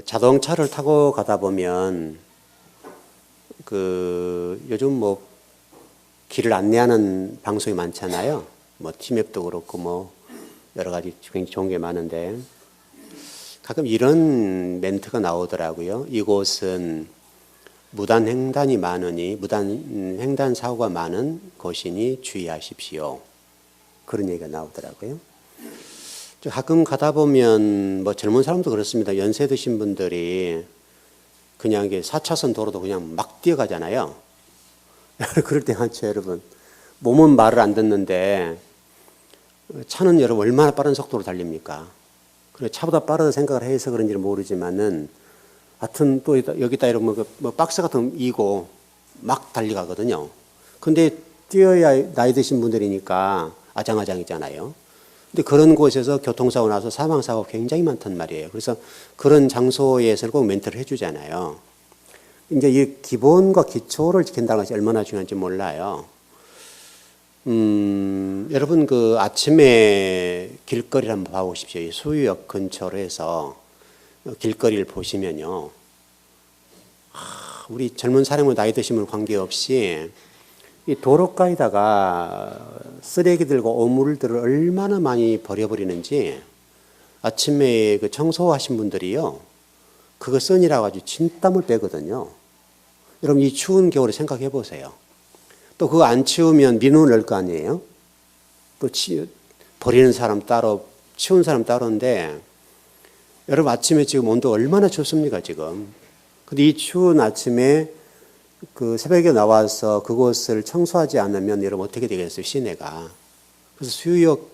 자동차를 타고 가다 보면 요즘 뭐 길을 안내하는 방송이 많잖아요. 뭐 티맵도 그렇고 뭐 여러 가지 굉장히 좋은 게 많은데 가끔 이런 멘트가 나오더라고요. 이곳은 무단 횡단이 많으니 무단 횡단 사고가 많은 곳이니 주의하십시오. 그런 얘기가 나오더라고요. 가끔 가다 보면 뭐 젊은 사람도 그렇습니다. 연세 드신 분들이 그냥 이게 4차선 도로도 그냥 막 뛰어가잖아요. 그럴 때 한참 여러분 몸은 말을 안 듣는데 차는 여러분 얼마나 빠른 속도로 달립니까? 그래 차보다 빠르다 생각을 해서 그런지는 모르지만은 하여튼 또 여기다 이러면 뭐 박스 같은 거 이고 막 달려가거든요. 근데 뛰어야 나이 드신 분들이니까 아장아장이잖아요. 근데 그런 곳에서 교통사고 나서 사망사고가 굉장히 많단 말이에요. 그래서 그런 장소에서 꼭 멘트를 해주잖아요. 이제 이 기본과 기초를 지킨다는 것이 얼마나 중요한지 몰라요. 여러분 아침에 길거리를 한번 봐보십시오. 이 수유역 근처로 해서 길거리를 보시면요. 우리 젊은 사람과 나이 드신 분 관계없이 이 도로가에다가 쓰레기들과 오물들을 얼마나 많이 버려버리는지 아침에 청소하신 분들이요. 그거 써니라 가지고 진땀을 빼거든요. 여러분 이 추운 겨울에 생각해 보세요. 또 그거 안 치우면 민원을 낼 거 아니에요. 또 버리는 사람 따로 치우는 사람 따로인데 여러분 아침에 지금 온도 얼마나 춥습니까 지금. 근데 이 추운 아침에 새벽에 나와서 그곳을 청소하지 않으면 여러분 어떻게 되겠어요, 시내가. 그래서 수유역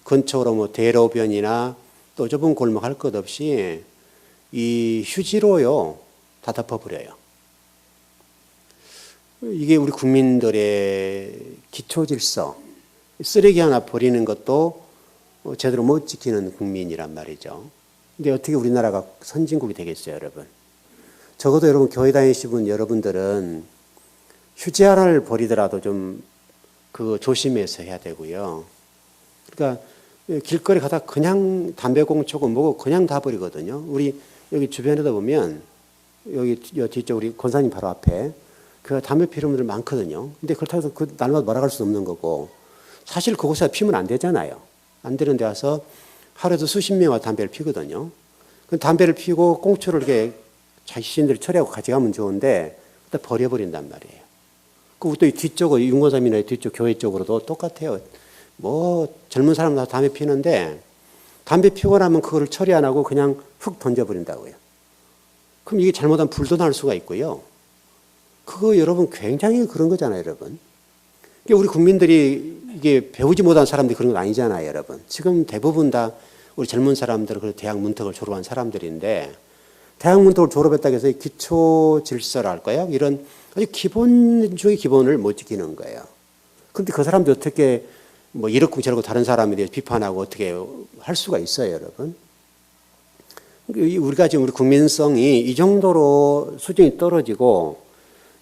근처로 뭐 대로변이나 또 좁은 골목 할 것 없이 이 휴지로요, 다 덮어버려요. 이게 우리 국민들의 기초 질서, 쓰레기 하나 버리는 것도 제대로 못 지키는 국민이란 말이죠. 근데 어떻게 우리나라가 선진국이 되겠어요, 여러분? 적어도 여러분 교회 다니시는 여러분들은 휴지 하나를 버리더라도 좀 조심해서 해야 되고요. 그러니까 길거리 가다 그냥 담배 공초고 뭐고 그냥 다 버리거든요. 우리 여기 주변에도 보면 여기 뒤쪽 우리 권사님 바로 앞에 담배 피우는 분들 많거든요. 근데 그렇다고 해서 날마다 몰아갈 수 없는 거고 사실 그곳에 피우면 안 되잖아요. 안 되는 데 와서 하루에도 수십 명과 담배를 피우거든요. 그 담배를 피우고 꽁초를 이렇게 자신들이 처리하고 가져가면 좋은데 일단 버려버린단 말이에요. 그리고 또 이 뒤쪽으로 윤고삼이나 뒤쪽 교회 쪽으로도 똑같아요. 뭐 젊은 사람 다 담배 피우는데 담배 피우고 나면 그거를 처리 안 하고 그냥 훅 던져버린다고요. 그럼 이게 잘못하면 불도 날 수가 있고요. 그거 여러분 굉장히 그런 거잖아요, 여러분. 우리 국민들이 이게 배우지 못한 사람들이 그런 건 아니잖아요, 여러분. 지금 대부분 다 우리 젊은 사람들은 그 대학 문턱을 졸업한 사람들인데 대학 문턱을 졸업했다고 해서 기초 질서랄까요? 이런 아주 기본 중의 기본을 못 지키는 거예요. 그런데 그 사람들 어떻게 뭐 이렇고 저렇고 다른 사람에 대해서 비판하고 어떻게 할 수가 있어요, 여러분? 우리가 지금 우리 국민성이 이 정도로 수준이 떨어지고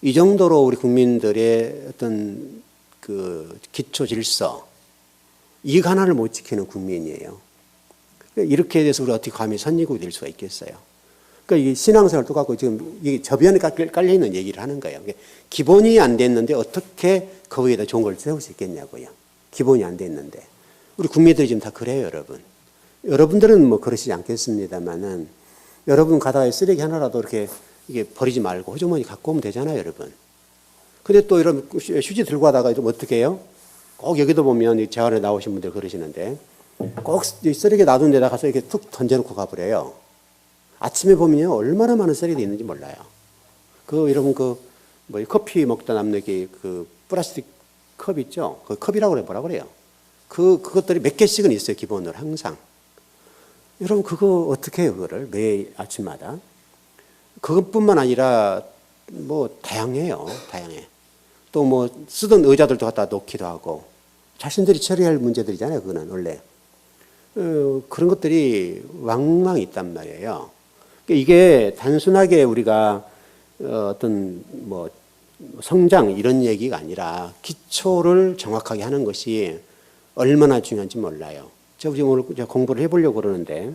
이 정도로 우리 국민들의 어떤 기초 질서 이 하나를 못 지키는 국민이에요. 이렇게 돼서 우리가 어떻게 감히 선진국이 될 수가 있겠어요? 그러니까 이 신앙생활 똑같고 지금 이게 저변에 깔려 있는 얘기를 하는 거예요. 기본이 안 됐는데 어떻게 거기에다 좋은 걸 세울 수 있겠냐고요. 기본이 안 됐는데. 우리 국민들이 지금 다 그래요, 여러분. 여러분들은 뭐 그러시지 않겠습니다만은 여러분 가다가 쓰레기 하나라도 이렇게 이게 버리지 말고 호주머니 갖고 오면 되잖아요, 여러분. 근데 또 이런 휴지 들고 가다가 좀 어떻게 해요? 꼭 여기도 보면 재활에 나오신 분들 그러시는데 꼭 쓰레기 놔둔 데다 가서 이렇게 툭 던져놓고 가버려요. 아침에 보면요, 얼마나 많은 쓰레기가 있는지 몰라요. 여러분 뭐 커피 먹다 남는 플라스틱 컵 있죠? 그 컵이라고 그래, 뭐라 그래요? 그것들이 몇 개씩은 있어요, 기본으로 항상. 여러분, 그거 어떻게 해요, 그거를? 매일 아침마다? 그것뿐만 아니라 뭐 다양해요, 다양해. 또 뭐 쓰던 의자들도 갖다 놓기도 하고 자신들이 처리할 문제들이잖아요, 그거는 원래. 그런 것들이 왕왕 있단 말이에요. 이게 단순하게 우리가 어떤 뭐 성장 이런 얘기가 아니라 기초를 정확하게 하는 것이 얼마나 중요한지 몰라요. 제가 지금 오늘 공부를 해보려고 그러는데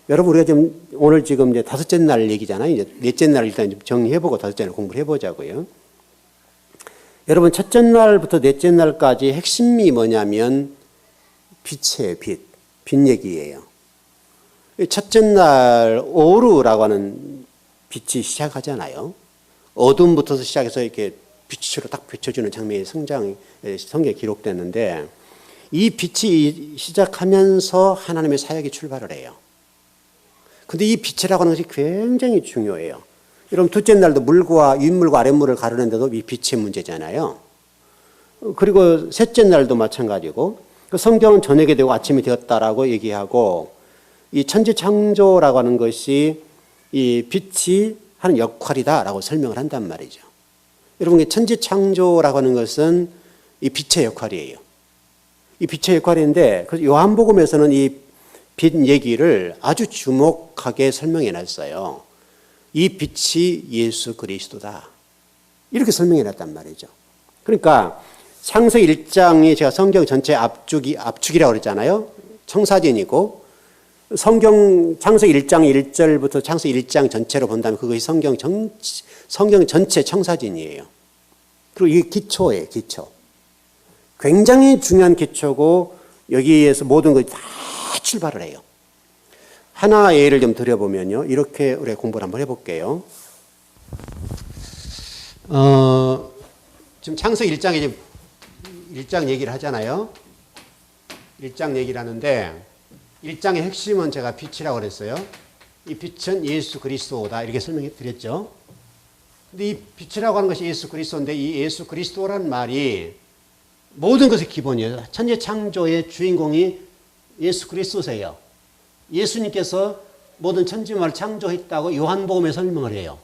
여러분 우리가 지금 오늘 지금 이제 다섯째 날 얘기잖아요. 이제 넷째 날 일단 정리해보고 다섯째 날 공부를 해보자고요. 여러분 첫째 날부터 넷째 날까지 핵심이 뭐냐면 빛이에요. 빛 얘기예요. 첫째 날 오르라고 하는 빛이 시작하잖아요. 어둠부터 시작해서 이렇게 빛으로 딱 비춰주는 장면이 성경에 기록됐는데 이 빛이 시작하면서 하나님의 사역이 출발을 해요. 근데 이 빛이라고 하는 것이 굉장히 중요해요. 여러분 둘째 날도 윗물과 아랫물을 가르는데도 이 빛의 문제잖아요. 그리고 셋째 날도 마찬가지고 성경은 저녁이 되고 아침이 되었다라고 얘기하고 이 천지 창조라고 하는 것이 이 빛이 하는 역할이다라고 설명을 한단 말이죠. 여러분 천지 창조라고 하는 것은 이 빛의 역할이에요. 이 빛의 역할인데 그래서 요한복음에서는 이 빛 얘기를 아주 주목하게 설명해 놨어요. 이 빛이 예수 그리스도다. 이렇게 설명해 놨단 말이죠. 그러니까 창세기 1장이 제가 성경 전체 압축이라고 그랬잖아요. 청사진이고 성경 창세기 1장 1절부터 창세기 1장 전체로 본다면 그것이 성경 전체 청사진이에요. 그리고 이게 기초예요. 기초. 굉장히 중요한 기초고 여기에서 모든 것이 다 출발을 해요. 하나 예를 좀 드려보면요. 이렇게 우리 공부를 한번 해볼게요. 지금 창세기 1장에 1장 얘기를 하잖아요. 1장 얘기를 하는데 1장의 핵심은 제가 빛이라고 그랬어요. 이 빛은 예수 그리스도다 이렇게 설명해 드렸죠. 근데 이 빛이라고 하는 것이 예수 그리스도인데 이 예수 그리스도라는 말이 모든 것의 기본이에요. 천지 창조의 주인공이 예수 그리스도세요. 예수님께서 모든 천지만을 창조했다고 요한복음에 설명을 해요.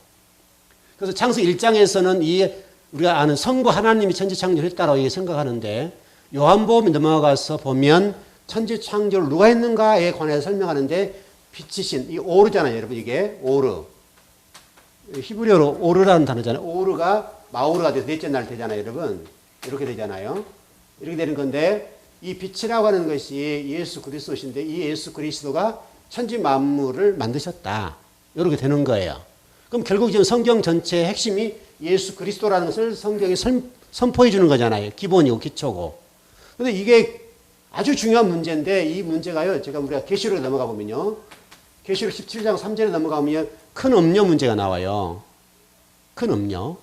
그래서 창세기 1장에서는 우리가 아는 성부 하나님이 천지 창조를 했다고 생각하는데 요한복음에 넘어가서 보면 천지 창조를 누가 했는가에 관해서 설명하는데 빛이신 이 오르잖아요. 여러분 이게 오르. 히브리어로 오르라는 단어잖아요. 오르가 마오르가 돼서 넷째 날 되잖아요. 여러분 이렇게 되잖아요. 이렇게 되는 건데 이 빛이라고 하는 것이 예수 그리스도신데 이 예수 그리스도가 천지 만물을 만드셨다. 이렇게 되는 거예요. 그럼 결국 지금 성경 전체의 핵심이 예수 그리스도라는 것을 성경이 선포해 주는 거잖아요. 기본이고 기초고. 근데 이게 아주 중요한 문제인데 이 문제가요. 제가 우리가 계시록에 넘어가 보면요. 계시록 17장 3절에 넘어가면 큰 음료 문제가 나와요. 큰 음료.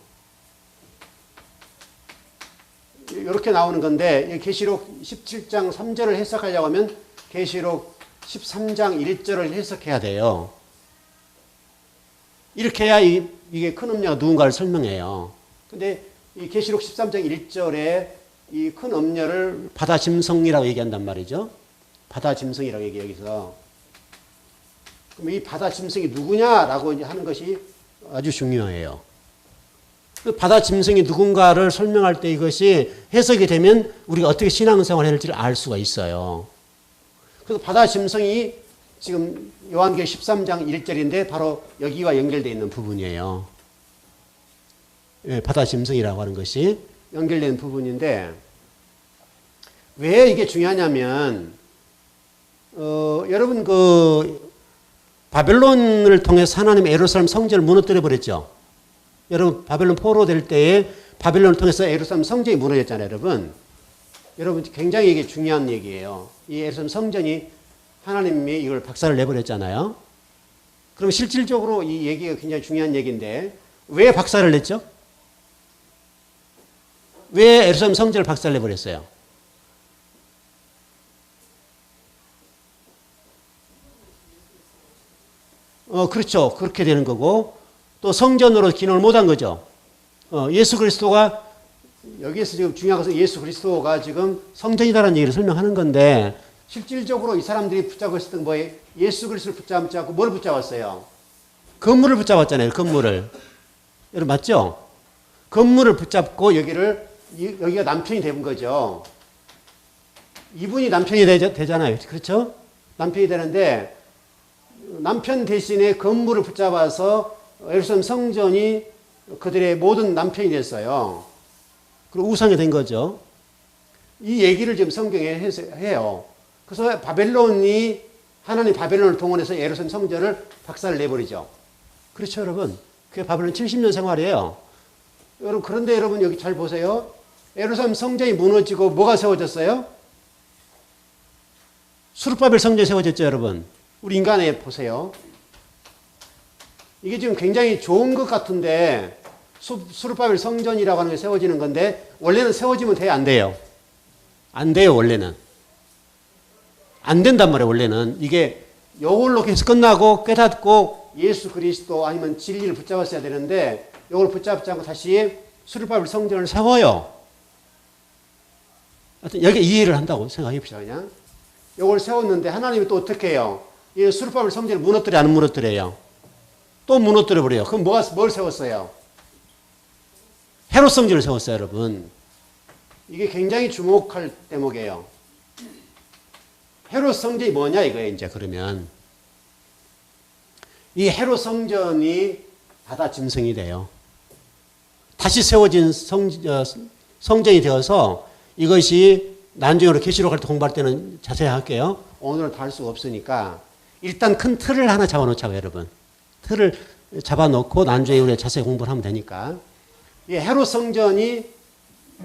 이렇게 나오는 건데 계시록 17장 3절을 해석하려고 하면 계시록 13장 1절을 해석해야 돼요. 이렇게 해야 이게 큰 음료가 누군가를 설명해요. 근데 이 계시록 13장 1절에 이 큰 음료를 바다 짐승이라고 얘기한단 말이죠. 바다 짐승이라고 얘기해요. 여기서. 그럼 이 바다 짐승이 누구냐라고 하는 것이 아주 중요해요. 바다 짐승이 누군가를 설명할 때 이것이 해석이 되면 우리가 어떻게 신앙생활을 해야 할지를 알 수가 있어요. 그래서 바다 짐승이 지금 요한계시록 13장 1절인데 바로 여기와 연결되어 있는 부분이에요. 예, 바다 짐승이라고 하는 것이 연결된 부분인데 왜 이게 중요하냐면 여러분 바벨론을 통해서 하나님 예루살렘 성전을 무너뜨려 버렸죠. 여러분 바벨론 포로 될 때에 바벨론을 통해서 예루살렘 성전이 무너졌잖아요. 여러분 굉장히 이게 중요한 얘기예요. 이 예루살렘 성전이 하나님이 이걸 박살을 내버렸잖아요. 그럼 실질적으로 이 얘기가 굉장히 중요한 얘기인데 왜 박살을 냈죠? 왜 예루살렘 성전을 박살 내버렸어요? 그렇죠. 그렇게 되는 거고 또 성전으로 기능을 못한 거죠. 예수 그리스도가 여기에서 지금 중요한 것은 예수 그리스도가 지금 성전이다라는 얘기를 설명하는 건데 실질적으로 이 사람들이 붙잡고 있었던 뭐예요? 예수 그리스도를 붙잡고 뭘 붙잡았어요? 건물을 붙잡았잖아요. 건물을. 여러분 맞죠? 건물을 붙잡고 여기가 남편이 된 거죠. 이분이 남편이 되잖아요. 그렇죠? 남편이 되는데 남편 대신에 건물을 붙잡아서 예루살렘 성전이 그들의 모든 남편이 됐어요. 그리고 우상이 된 거죠. 이 얘기를 지금 성경에 해요. 그래서 바벨론이 하나님 바벨론을 동원해서 예루살렘 성전을 박살을 내버리죠. 그렇죠, 여러분? 그게 바벨론 70년 생활이에요. 여러분, 그런데 여러분 여기 잘 보세요. 예루살렘 성전이 무너지고 뭐가 세워졌어요? 수르바벨 성전이 세워졌죠, 여러분. 우리 인간에 보세요. 이게 지금 굉장히 좋은 것 같은데 수르바벨 성전이라고 하는 게 세워지는 건데 원래는 세워지면 돼요, 안 돼요? 안 돼요, 원래는. 안 된단 말이에요, 원래는. 이게 요걸로 계속 끝나고 깨닫고 예수 그리스도 아니면 진리를 붙잡았어야 되는데 요걸 붙잡지 않고 다시 수르바벨 성전을 세워요. 하여튼 여기 이해를 한다고 생각해 봅시다, 그냥. 요걸 세웠는데 하나님이 또 어떻게 해요? 이 수르바벨 성전을 무너뜨려, 안 무너뜨려요? 또 무너뜨려 버려요. 그럼 뭘 세웠어요? 헤롯 성전을 세웠어요, 여러분. 이게 굉장히 주목할 대목이에요. 헤롯 성전이 뭐냐 이거예요, 이제 그러면. 이 헤롯 성전이 바다 짐승이 돼요. 다시 세워진 성전이 되어서 이것이 나중에 계시록 할 때 공부할 때는 자세히 할게요. 오늘은 다 할 수가 없으니까 일단 큰 틀을 하나 잡아놓자고요, 여러분. 틀을 잡아놓고 나중에 우리가 자세히 공부를 하면 되니까. 이 헤롯 성전이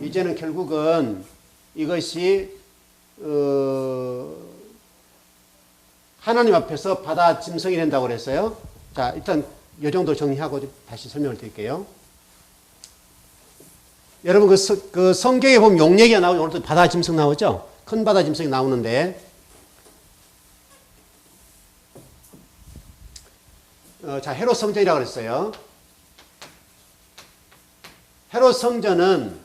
이제는 결국은 이것이 하나님 앞에서 바다 짐승이 된다고 그랬어요. 자, 일단 이 정도 정리하고 다시 설명을 드릴게요. 여러분 그 성경에 보면 용 얘기가 나오죠. 오늘도 바다 짐승 나오죠. 큰 바다 짐승이 나오는데 자, 헤롯 성전이라고 그랬어요. 헤롯 성전은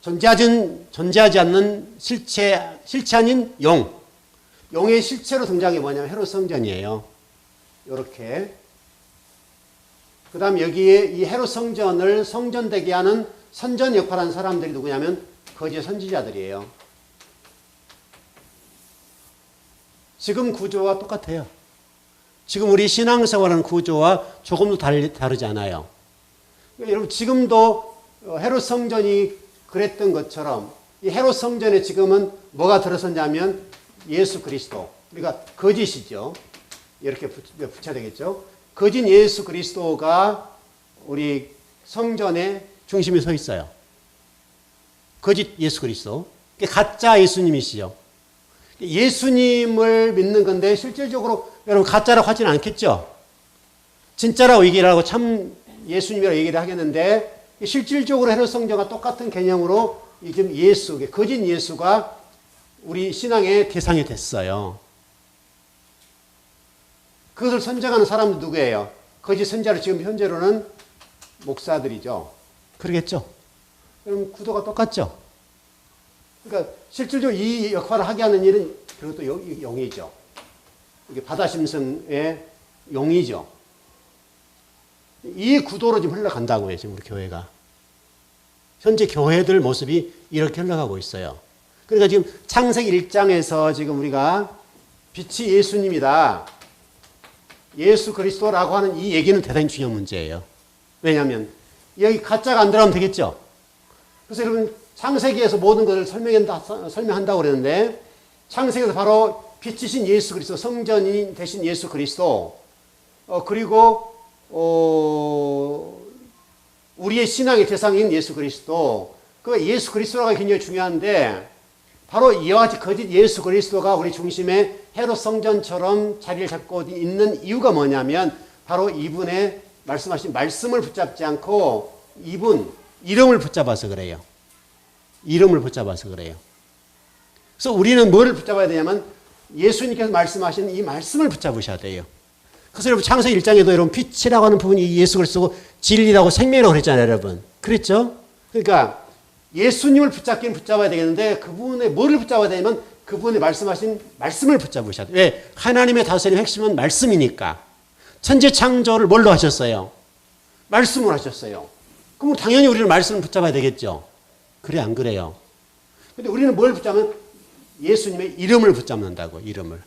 존재하지 않는 실체 아닌 용의 실체로 등장한 게 뭐냐면 헤롯 성전이에요. 이렇게. 그 다음 여기에 이 헤롯 성전을 성전되게 하는 선전 역할하는 사람들이 누구냐면 거짓 선지자들이에요. 지금 구조와 똑같아요. 지금 우리 신앙생활하는 구조와 조금도 다르지 않아요. 여러분 지금도 헤롯 성전이 그랬던 것처럼 이 헤롯 성전에 지금은 뭐가 들어섰냐면 예수 그리스도, 그러니까 거짓이죠. 이렇게 붙여야 되겠죠. 거짓 예수 그리스도가 우리 성전의 중심에 서 있어요. 거짓 예수 그리스도. 가짜 예수님이시죠. 예수님을 믿는 건데 실질적으로 여러분 가짜라고 하지는 않겠죠. 진짜라고 얘기를 하고 참 예수님이라고 얘기를 하겠는데 실질적으로 헤롯 성전과 똑같은 개념으로 지금 예수, 거짓 예수가 우리 신앙의 대상이 됐어요. 그것을 선정하는 사람은 누구예요? 거짓 선자로 지금 현재로는 목사들이죠. 그러겠죠? 그럼 구도가 똑같죠? 그러니까 실질적으로 이 역할을 하게 하는 일은 그것도 용이죠. 이게 바다심성의 용이죠. 이 구도로 지금 흘러간다고요, 지금 우리 교회가. 현재 교회들 모습이 이렇게 흘러가고 있어요. 그러니까 지금 창세기 1장에서 지금 우리가 빛이 예수님이다. 예수 그리스도라고 하는 이 얘기는 대단히 중요한 문제예요. 왜냐하면 여기 가짜가 안 들어가면 되겠죠. 그래서 여러분 창세기에서 모든 것을 설명한다고 그랬는데 창세기에서 바로 빛이신 예수 그리스도, 성전이 되신 예수 그리스도, 그리고 우리의 신앙의 대상인 예수 그리스도, 그 예수 그리스도가 굉장히 중요한데 바로 이와 같이 거짓 예수 그리스도가 우리 중심에 헤롯 성전처럼 자리를 잡고 있는 이유가 뭐냐면 바로 이분의 말씀하신 말씀을 붙잡지 않고 이분 이름을 붙잡아서 그래요. 이름을 붙잡아서 그래요. 그래서 우리는 뭐를 붙잡아야 되냐면 예수님께서 말씀하신 이 말씀을 붙잡으셔야 돼요. 그래서 여러분 창세기 1장에도 여러분 빛이라고 하는 부분이 예수 그리스도고 진리라고 생명이라고 그랬잖아요, 여러분. 그랬죠? 그러니까 예수님을 붙잡긴 붙잡아야 되겠는데 그분의 뭐를 붙잡아야 되냐면 그분이 말씀하신 말씀을 붙잡으셔야 돼요. 왜? 하나님의 다스림의 핵심은 말씀이니까. 천지 창조를 뭘로 하셨어요? 말씀으로 하셨어요. 그럼 당연히 우리는 말씀을 붙잡아야 되겠죠. 그래 안 그래요? 근데 우리는 뭘 붙잡으면 예수님의 이름을 붙잡는다고, 이름을.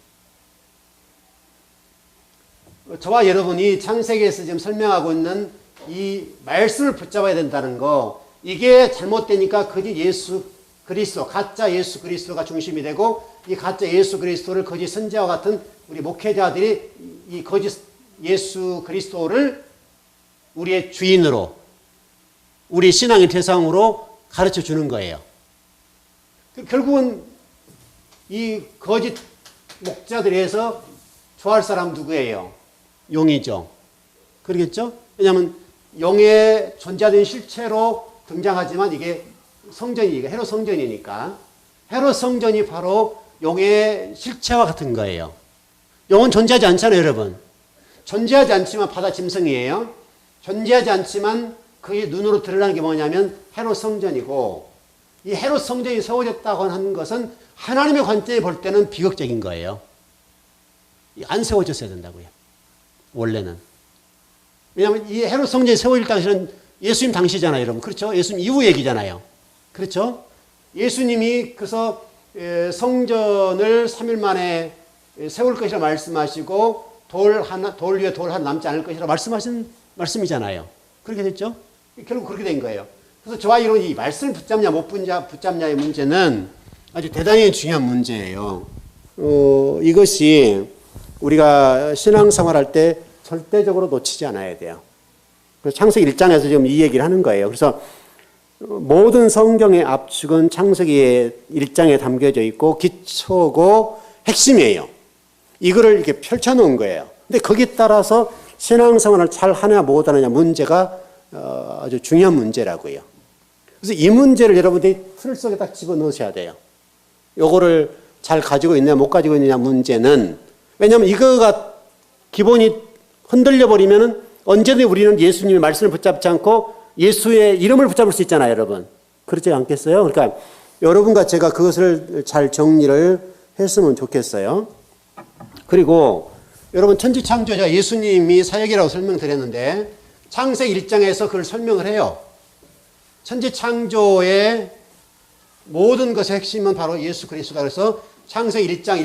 저와 여러분이 창세기에서 지금 설명하고 있는 이 말씀을 붙잡아야 된다는 거, 이게 잘못되니까 거짓 예수 그리스도, 가짜 예수 그리스도가 중심이 되고 이 가짜 예수 그리스도를 거짓 선지자와 같은 우리 목회자들이 이 거짓 예수 그리스도를 우리의 주인으로, 우리 신앙의 대상으로 가르쳐 주는 거예요. 결국은 이 거짓 목자들에서 좋아할 사람 누구예요? 용이죠. 그러겠죠? 왜냐하면 용의 존재된 실체로 등장하지만 이게 성전이니까, 헤롯 성전이니까. 헤롯 성전이 바로 용의 실체와 같은 거예요. 용은 존재하지 않잖아요, 여러분. 존재하지 않지만 바다 짐승이에요. 존재하지 않지만 그의 눈으로 드러나는 게 뭐냐면 헤롯 성전이고, 이 헤롯 성전이 세워졌다고 하는 것은 하나님의 관점에 볼 때는 비극적인 거예요. 안 세워졌어야 된다고요. 원래는. 왜냐하면 이 헤롯 성전이 세워질 당시는 예수님 당시잖아요, 여러분. 그렇죠? 예수님 이후 얘기잖아요. 그렇죠? 예수님이 그래서 성전을 3일 만에 세울 것이라 말씀하시고 돌 위에 돌 하나 남지 않을 것이라 말씀하신 말씀이잖아요. 그렇게 됐죠? 결국 그렇게 된 거예요. 그래서 저와 이런 이 말씀을 붙잡냐 못 붙잡냐의 문제는 아주 대단히 중요한 문제예요. 이것이 우리가 신앙생활할 때 절대적으로 놓치지 않아야 돼요. 그래서 창세기 1장에서 지금 이 얘기를 하는 거예요. 그래서 모든 성경의 압축은 창세기 1장에 담겨져 있고 기초고 핵심이에요. 이거를 이렇게 펼쳐놓은 거예요. 근데 거기에 따라서 신앙생활을 잘 하냐 못하느냐 문제가 아주 중요한 문제라고요. 그래서 이 문제를 여러분들이 틀 속에 딱 집어넣으셔야 돼요. 요거를 잘 가지고 있느냐 못 가지고 있느냐 문제는, 왜냐하면 이거가 기본이 흔들려 버리면은 언제든 우리는 예수님의 말씀을 붙잡지 않고 예수의 이름을 붙잡을 수 있잖아요, 여러분. 그렇지 않겠어요? 그러니까 여러분과 제가 그것을 잘 정리를 했으면 좋겠어요. 그리고 여러분 천지창조자 예수님이 사역이라고 설명드렸는데 창세기 1장에서 그걸 설명을 해요. 천지창조의 모든 것의 핵심은 바로 예수 그리스도다. 그래서 창세기 1장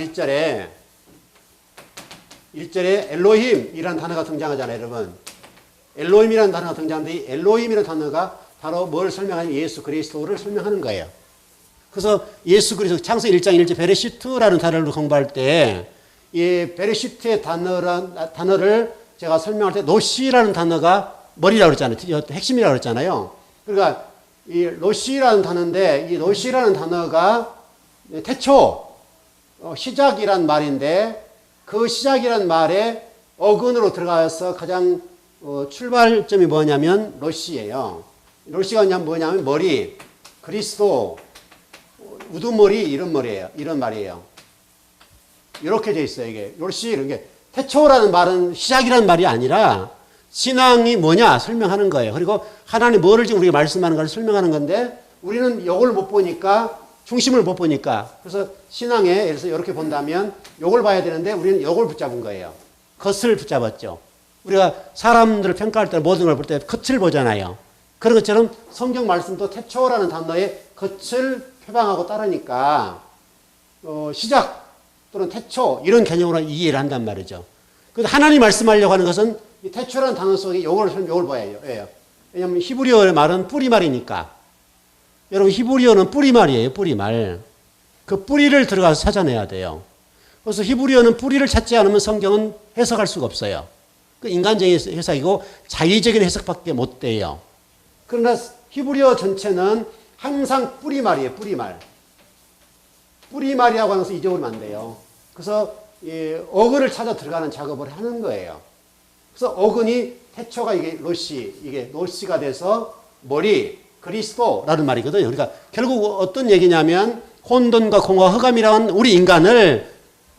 1절에 엘로힘이라는 단어가 등장하잖아요, 여러분. 엘로힘이라는 단어가 등장하는데 이 엘로힘이라는 단어가 바로 뭘 설명하냐면 예수 그리스도를 설명하는 거예요. 그래서 예수 그리스도 창세기 1장 1절 베레시트라는 단어를 공부할 때 이 베레시트의 단어를 제가 설명할 때 노시라는 단어가 머리라고 그랬잖아요. 핵심이라고 그랬잖아요. 그러니까 이 노시라는 단어인데 이 노시라는 단어가 태초 시작이란 말인데 그 시작이란 말에 어근으로 들어가서 가장 출발점이 뭐냐면 로시예요. 로시가 뭐냐면 머리, 그리스도, 우두머리 이런 말이에요. 이렇게 돼 있어요. 이게 로시 이런 게 태초라는 말은 시작이라는 말이 아니라 신앙이 뭐냐 설명하는 거예요. 그리고 하나님 뭐를 지금 우리가 말씀하는 걸 설명하는 건데 우리는 이걸 못 보니까 중심을 못 보니까 그래서 신앙에 예를 들어서 이렇게 본다면 이걸 봐야 되는데 우리는 이걸 붙잡은 거예요. 겉을 붙잡았죠. 우리가 사람들을 평가할 때 모든 걸 볼 때 겉을 보잖아요. 그런 것처럼 성경 말씀도 태초라는 단어에 겉을 표방하고 따르니까 시작 또는 태초 이런 개념으로 이해를 한단 말이죠. 그래서 하나님 말씀하려고 하는 것은 이 태초라는 단어 속에 요걸 봐야 해요. 왜냐하면 히브리어의 말은 뿌리말이니까. 여러분 히브리어는 뿌리말이에요. 뿌리말. 그 뿌리를 들어가서 찾아내야 돼요. 그래서 히브리어는 뿌리를 찾지 않으면 성경은 해석할 수가 없어요. 그 인간적인 해석이고 자의적인 해석밖에 못 돼요. 그러나 히브리어 전체는 항상 뿌리말이에요. 뿌리말. 뿌리말이라고 하는 것을 잊어버리면 안 돼요. 그래서 어근을 찾아 들어가는 작업을 하는 거예요. 그래서 어근이 태초가 이게 노시가 돼서 머리, 그리스도라는 말이거든요. 그러니까 결국 어떤 얘기냐면 혼돈과 공허와 흑암이라는 우리 인간을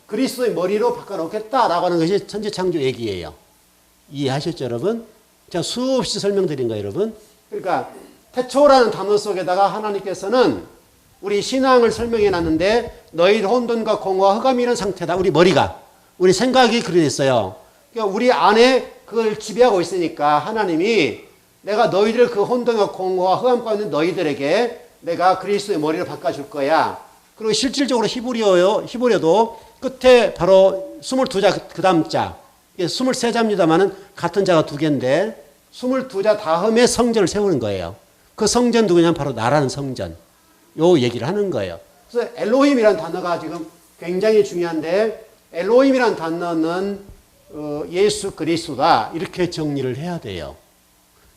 그리스도의 머리로 바꿔놓겠다라고 하는 것이 천지창조 얘기예요. 이해하셨죠, 여러분? 제가 수없이 설명드린 거예요, 여러분. 그러니까 태초라는 단어 속에다가 하나님께서는 우리 신앙을 설명해 놨는데 너희 혼돈과 공허와 흑암이 이런 상태다. 우리 머리가, 우리 생각이 그래 됐어요. 그러니까 우리 안에 그걸 지배하고 있으니까 하나님이 내가 너희들 그 혼돈과 공허와 흑암 가운데 너희들에게 내가 그리스도의 머리를 바꿔줄 거야. 그리고 실질적으로 히브리어도 끝에 바로 22자 그 다음 자, 23자입니다만은 같은 자가 두 개인데 22자 다음에 성전을 세우는 거예요. 그 성전 누구냐면 바로 나라는 성전. 요 얘기를 하는 거예요. 그래서 엘로힘이라는 단어가 지금 굉장히 중요한데 엘로힘이라는 단어는 예수 그리스도다 이렇게 정리를 해야 돼요.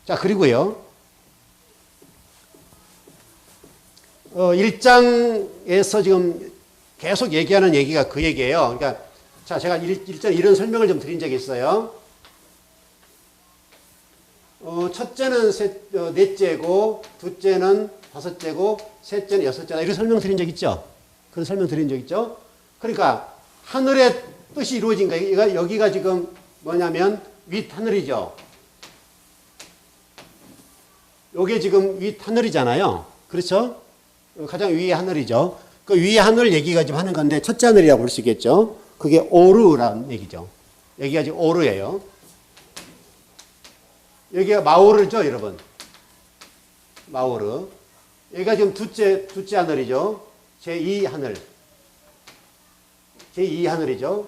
자, 그리고요 1장에서 지금 계속 얘기하는 얘기가 그 얘기예요. 그러니까 자, 제가 일단 이런 설명을 좀 드린 적이 있어요. 첫째는 넷째고, 둘째는 다섯째고, 셋째는 여섯째다. 이런 설명 드린 적 있죠? 그런 설명 드린 적 있죠? 그러니까 하늘의 뜻이 이루어진 거예요. 여기가 지금 뭐냐면 윗하늘이죠. 요게 지금 윗하늘이잖아요. 그렇죠? 가장 위의 하늘이죠. 그 위의 하늘 얘기가 지금 하는 건데 첫째 하늘이라고 볼 수 있겠죠. 그게 오르라는 얘기죠. 여기가 지금 오르예요. 여기가 마오르죠, 여러분. 마오르. 여기가 지금 둘째 하늘이죠. 제2 하늘. 제2 하늘이죠.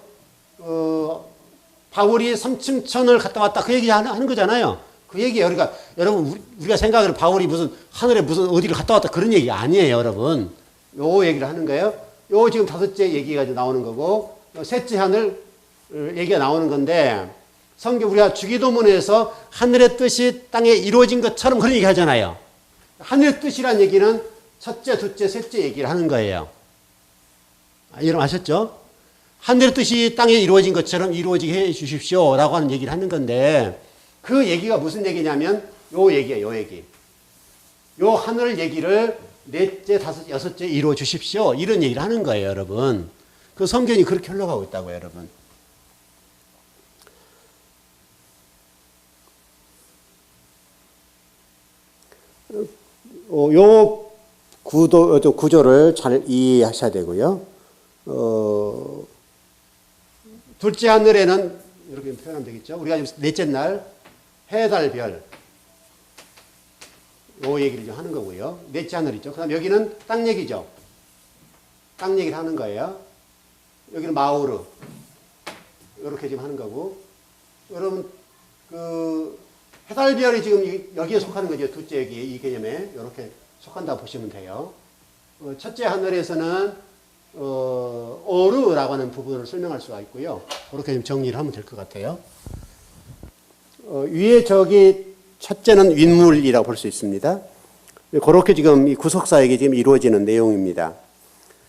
바울이 삼층천을 갔다 왔다 그 얘기 하는 거잖아요. 그 얘기예요. 그러니까 여러분 우리가 생각하는 바울이 무슨 하늘에 무슨 어디를 갔다 왔다 그런 얘기 아니에요, 여러분. 요 얘기를 하는 거예요. 요 지금 다섯째 얘기가 나오는 거고 셋째 하늘 얘기가 나오는 건데 성경 우리가 주기도문에서 하늘의 뜻이 땅에 이루어진 것처럼 그런 얘기 하잖아요. 하늘의 뜻이란 얘기는 첫째, 둘째, 셋째 얘기를 하는 거예요. 여러분 아셨죠? 하늘의 뜻이 땅에 이루어진 것처럼 이루어지게 해 주십시오 라고 하는 얘기를 하는 건데 그 얘기가 무슨 얘기냐면 요 얘기예요. 요 얘기. 요 하늘 얘기를 넷째, 다섯, 여섯째 이루어 주십시오. 이런 얘기를 하는 거예요, 여러분. 그 성경이 그렇게 흘러가고 있다고요, 여러분. 요 구조를 잘 이해하셔야 되고요. 둘째 하늘에는 이렇게 표현하면 되겠죠. 우리가 지금 넷째 날 해, 달, 별. 요 얘기를 좀 하는 거고요. 넷째 하늘이죠. 그 다음 여기는 땅 얘기죠. 땅 얘기를 하는 거예요. 여기는 마오르. 이렇게 지금 하는 거고. 여러분, 해달별이 지금 여기에 속하는 거죠. 둘째 얘기, 이 개념에. 이렇게 속한다고 보시면 돼요. 첫째 하늘에서는, 오르라고 하는 부분을 설명할 수가 있고요. 그렇게 좀 정리를 하면 될 것 같아요. 위에 첫째는 윗물이라고 볼 수 있습니다. 그렇게 지금 이 구속사역이 지금 이루어지는 내용입니다.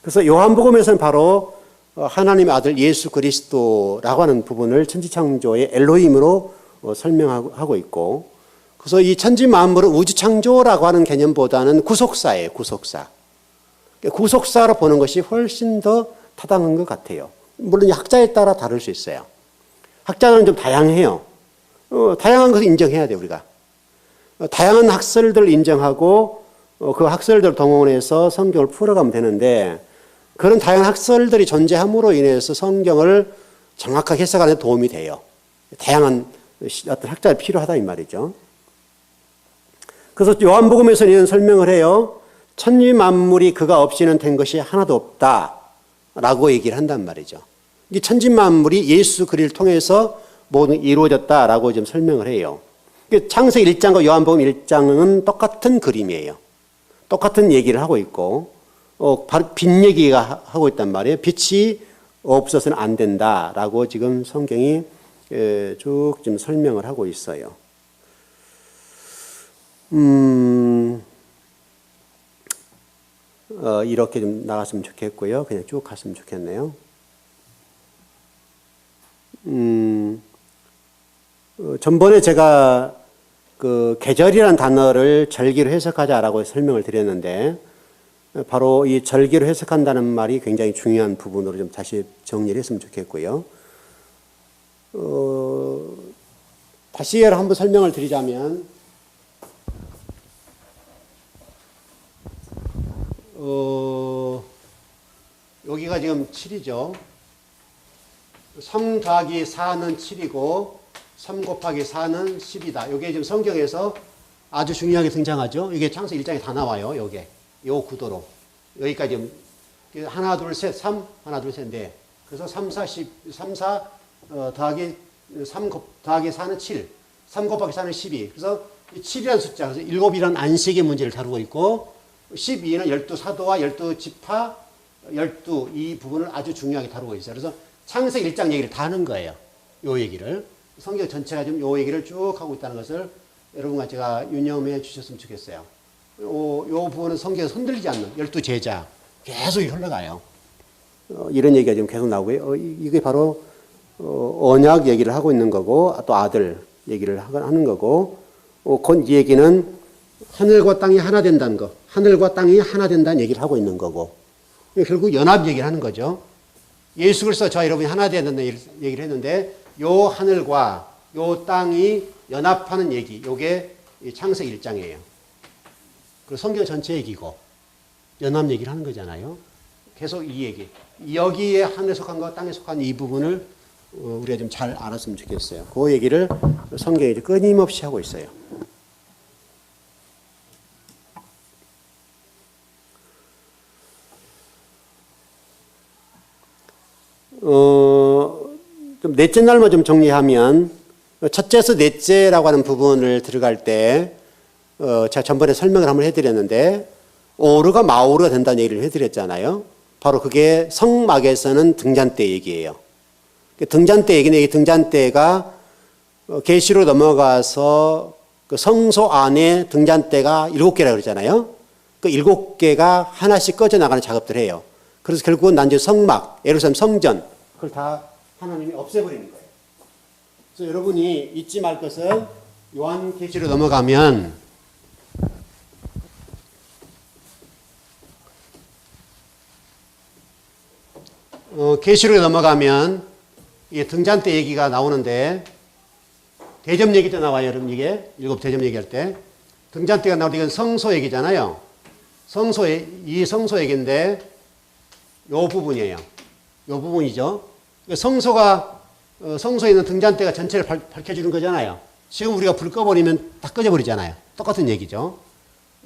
그래서 요한복음에서는 바로 하나님의 아들 예수 그리스도라고 하는 부분을 천지창조의 엘로힘으로 설명하고 있고, 그래서 이 천지만물은 우주창조라고 하는 개념보다는 구속사예요. 구속사. 구속사로 보는 것이 훨씬 더 타당한 것 같아요. 물론 학자에 따라 다를 수 있어요. 학자들은 좀 다양해요. 다양한 것을 인정해야 돼요, 우리가. 다양한 학설들을 인정하고 그 학설들을 동원해서 성경을 풀어가면 되는데 그런 다양한 학설들이 존재함으로 인해서 성경을 정확하게 해석하는 데 도움이 돼요. 다양한 어떤 학자가 필요하다 이 말이죠. 그래서 요한복음에서는 이런 설명을 해요. 천지 만물이 그가 없이는 된 것이 하나도 없다라고 얘기를 한단 말이죠. 이 천지 만물이 예수 그리스도를 통해서 모든 이루어졌다라고 지금 설명을 해요. 창세기 1장과 요한복음 1장은 똑같은 그림이에요. 똑같은 얘기를 하고 있고, 바로 빛 얘기가 하고 있단 말이에요. 빛이 없어서는 안 된다라고 지금 성경이 쭉 지금 설명을 하고 있어요. 이렇게 좀 나갔으면 좋겠고요. 그냥 쭉 갔으면 좋겠네요. 전번에 제가 그 계절이라는 단어를 절기로 해석하자라고 설명을 드렸는데 바로 이 절기로 해석한다는 말이 굉장히 중요한 부분으로 좀 다시 정리를 했으면 좋겠고요. 다시 한번 설명을 드리자면 여기가 지금 7이죠. 3 더하기 4는 7이고 3 곱하기 4는 10이다. 이게 지금 성경에서 아주 중요하게 등장하죠. 이게 창세기 1장에 다 나와요. 요게. 요 구도로. 여기까지 하나, 둘, 셋, 3, 하나, 둘, 셋, 넷. 그래서 3, 4, 더하기 4는 7. 3 곱하기 4는 12. 그래서 7이라는 숫자. 그래서 7이라는 안식의 문제를 다루고 있고 12는 12사도와 12지파 12 이 부분을 아주 중요하게 다루고 있어요. 그래서 창세기 1장 얘기를 다 하는 거예요. 요 얘기를. 성경 전체가 지금 요 얘기를 쭉 하고 있다는 것을 여러분과 제가 유념해 주셨으면 좋겠어요. 요 부분은 성경에서 흔들리지 않는 12제자 계속 흘러가요. 이런 얘기가 지금 계속 나오고요. 이게 바로 언약 얘기를 하고 있는 거고 또 아들 얘기를 하는 거고 곧 이 얘기는 하늘과 땅이 하나 된다는 거, 하늘과 땅이 하나 된다는 얘기를 하고 있는 거고 결국 연합 얘기를 하는 거죠. 예수 그리스도 저와 여러분이 하나 된다는 얘기를 했는데 요 하늘과 요 땅이 연합하는 얘기, 요게 창세기 1장이에요. 그리고 성경 전체 얘기고 연합 얘기를 하는 거잖아요. 계속 이 얘기. 여기에 하늘에 속한 거, 땅에 속한 이 부분을 우리가 좀 잘 알았으면 좋겠어요. 그 얘기를 성경이 끊임없이 하고 있어요. 좀 넷째 날만 좀 정리하면 첫째에서 넷째라고 하는 부분을 들어갈 때 제가 전번에 설명을 한번 해드렸는데 오르가 마오르가 된다는 얘기를 해드렸잖아요. 바로 그게 성막에서는 등잔대 얘기예요. 등잔대 얘기는 이 등잔대가 계시로 넘어가서 그 성소 안에 등잔대가 7개라고 그러잖아요. 그 7개가 하나씩 꺼져 나가는 작업들을 해요. 그래서 결국은 난제 성막, 예루살렘 성전 그걸 다 하나님이 없애버리는 거예요. 그래서 여러분이 잊지 말 것은 요한계시로 넘어가면 계시로 넘어가면 이 등잔대 얘기가 나오는데 대접 얘기 때 나와요. 여러분 이게 7 대접 얘기할 때 등잔대가 나오는데 이건 성소 얘기잖아요. 이 성소 얘기인데 요 부분이에요. 요 부분이죠. 성소에 있는 등잔대가 전체를 밝혀주는 거잖아요. 지금 우리가 불 꺼버리면 다 꺼져버리잖아요. 똑같은 얘기죠.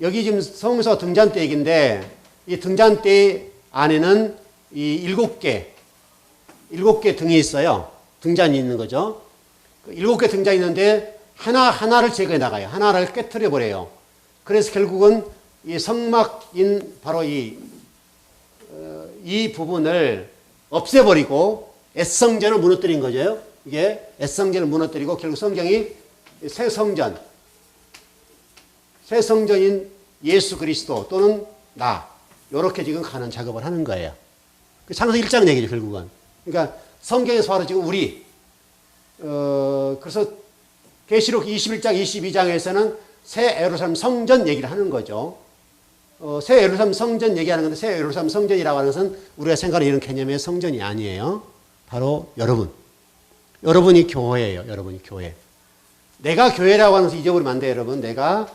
여기 지금 성소 등잔대 얘기인데 이 등잔대 안에는 이 7개 등이 있어요. 등잔이 있는 거죠. 7개 등잔이 있는데 하나를 제거해 나가요. 하나를 깨트려 버려요. 그래서 결국은 이 성막인 바로 이 부분을 없애버리고 애성전을 무너뜨린 거죠. 이게 애성전을 무너뜨리고 결국 성경이 새 성전인 예수 그리스도 또는 나 이렇게 지금 가는 작업을 하는 거예요. 창세기 1장 얘기죠 결국은. 그러니까 성경에서 바로 지금 우리 그래서 계시록 21장 22장에서는 새 예루살렘 성전 얘기를 하는 거죠. 새 예루살렘 성전 얘기하는 건데 새 예루살렘 성전이라고 하는 것은 우리가 생각하는 이런 개념의 성전이 아니에요. 바로 여러분이 교회예요. 여러분이 교회. 내가 교회라고 하는 것을 잊어버리면 안 돼요. 여러분. 내가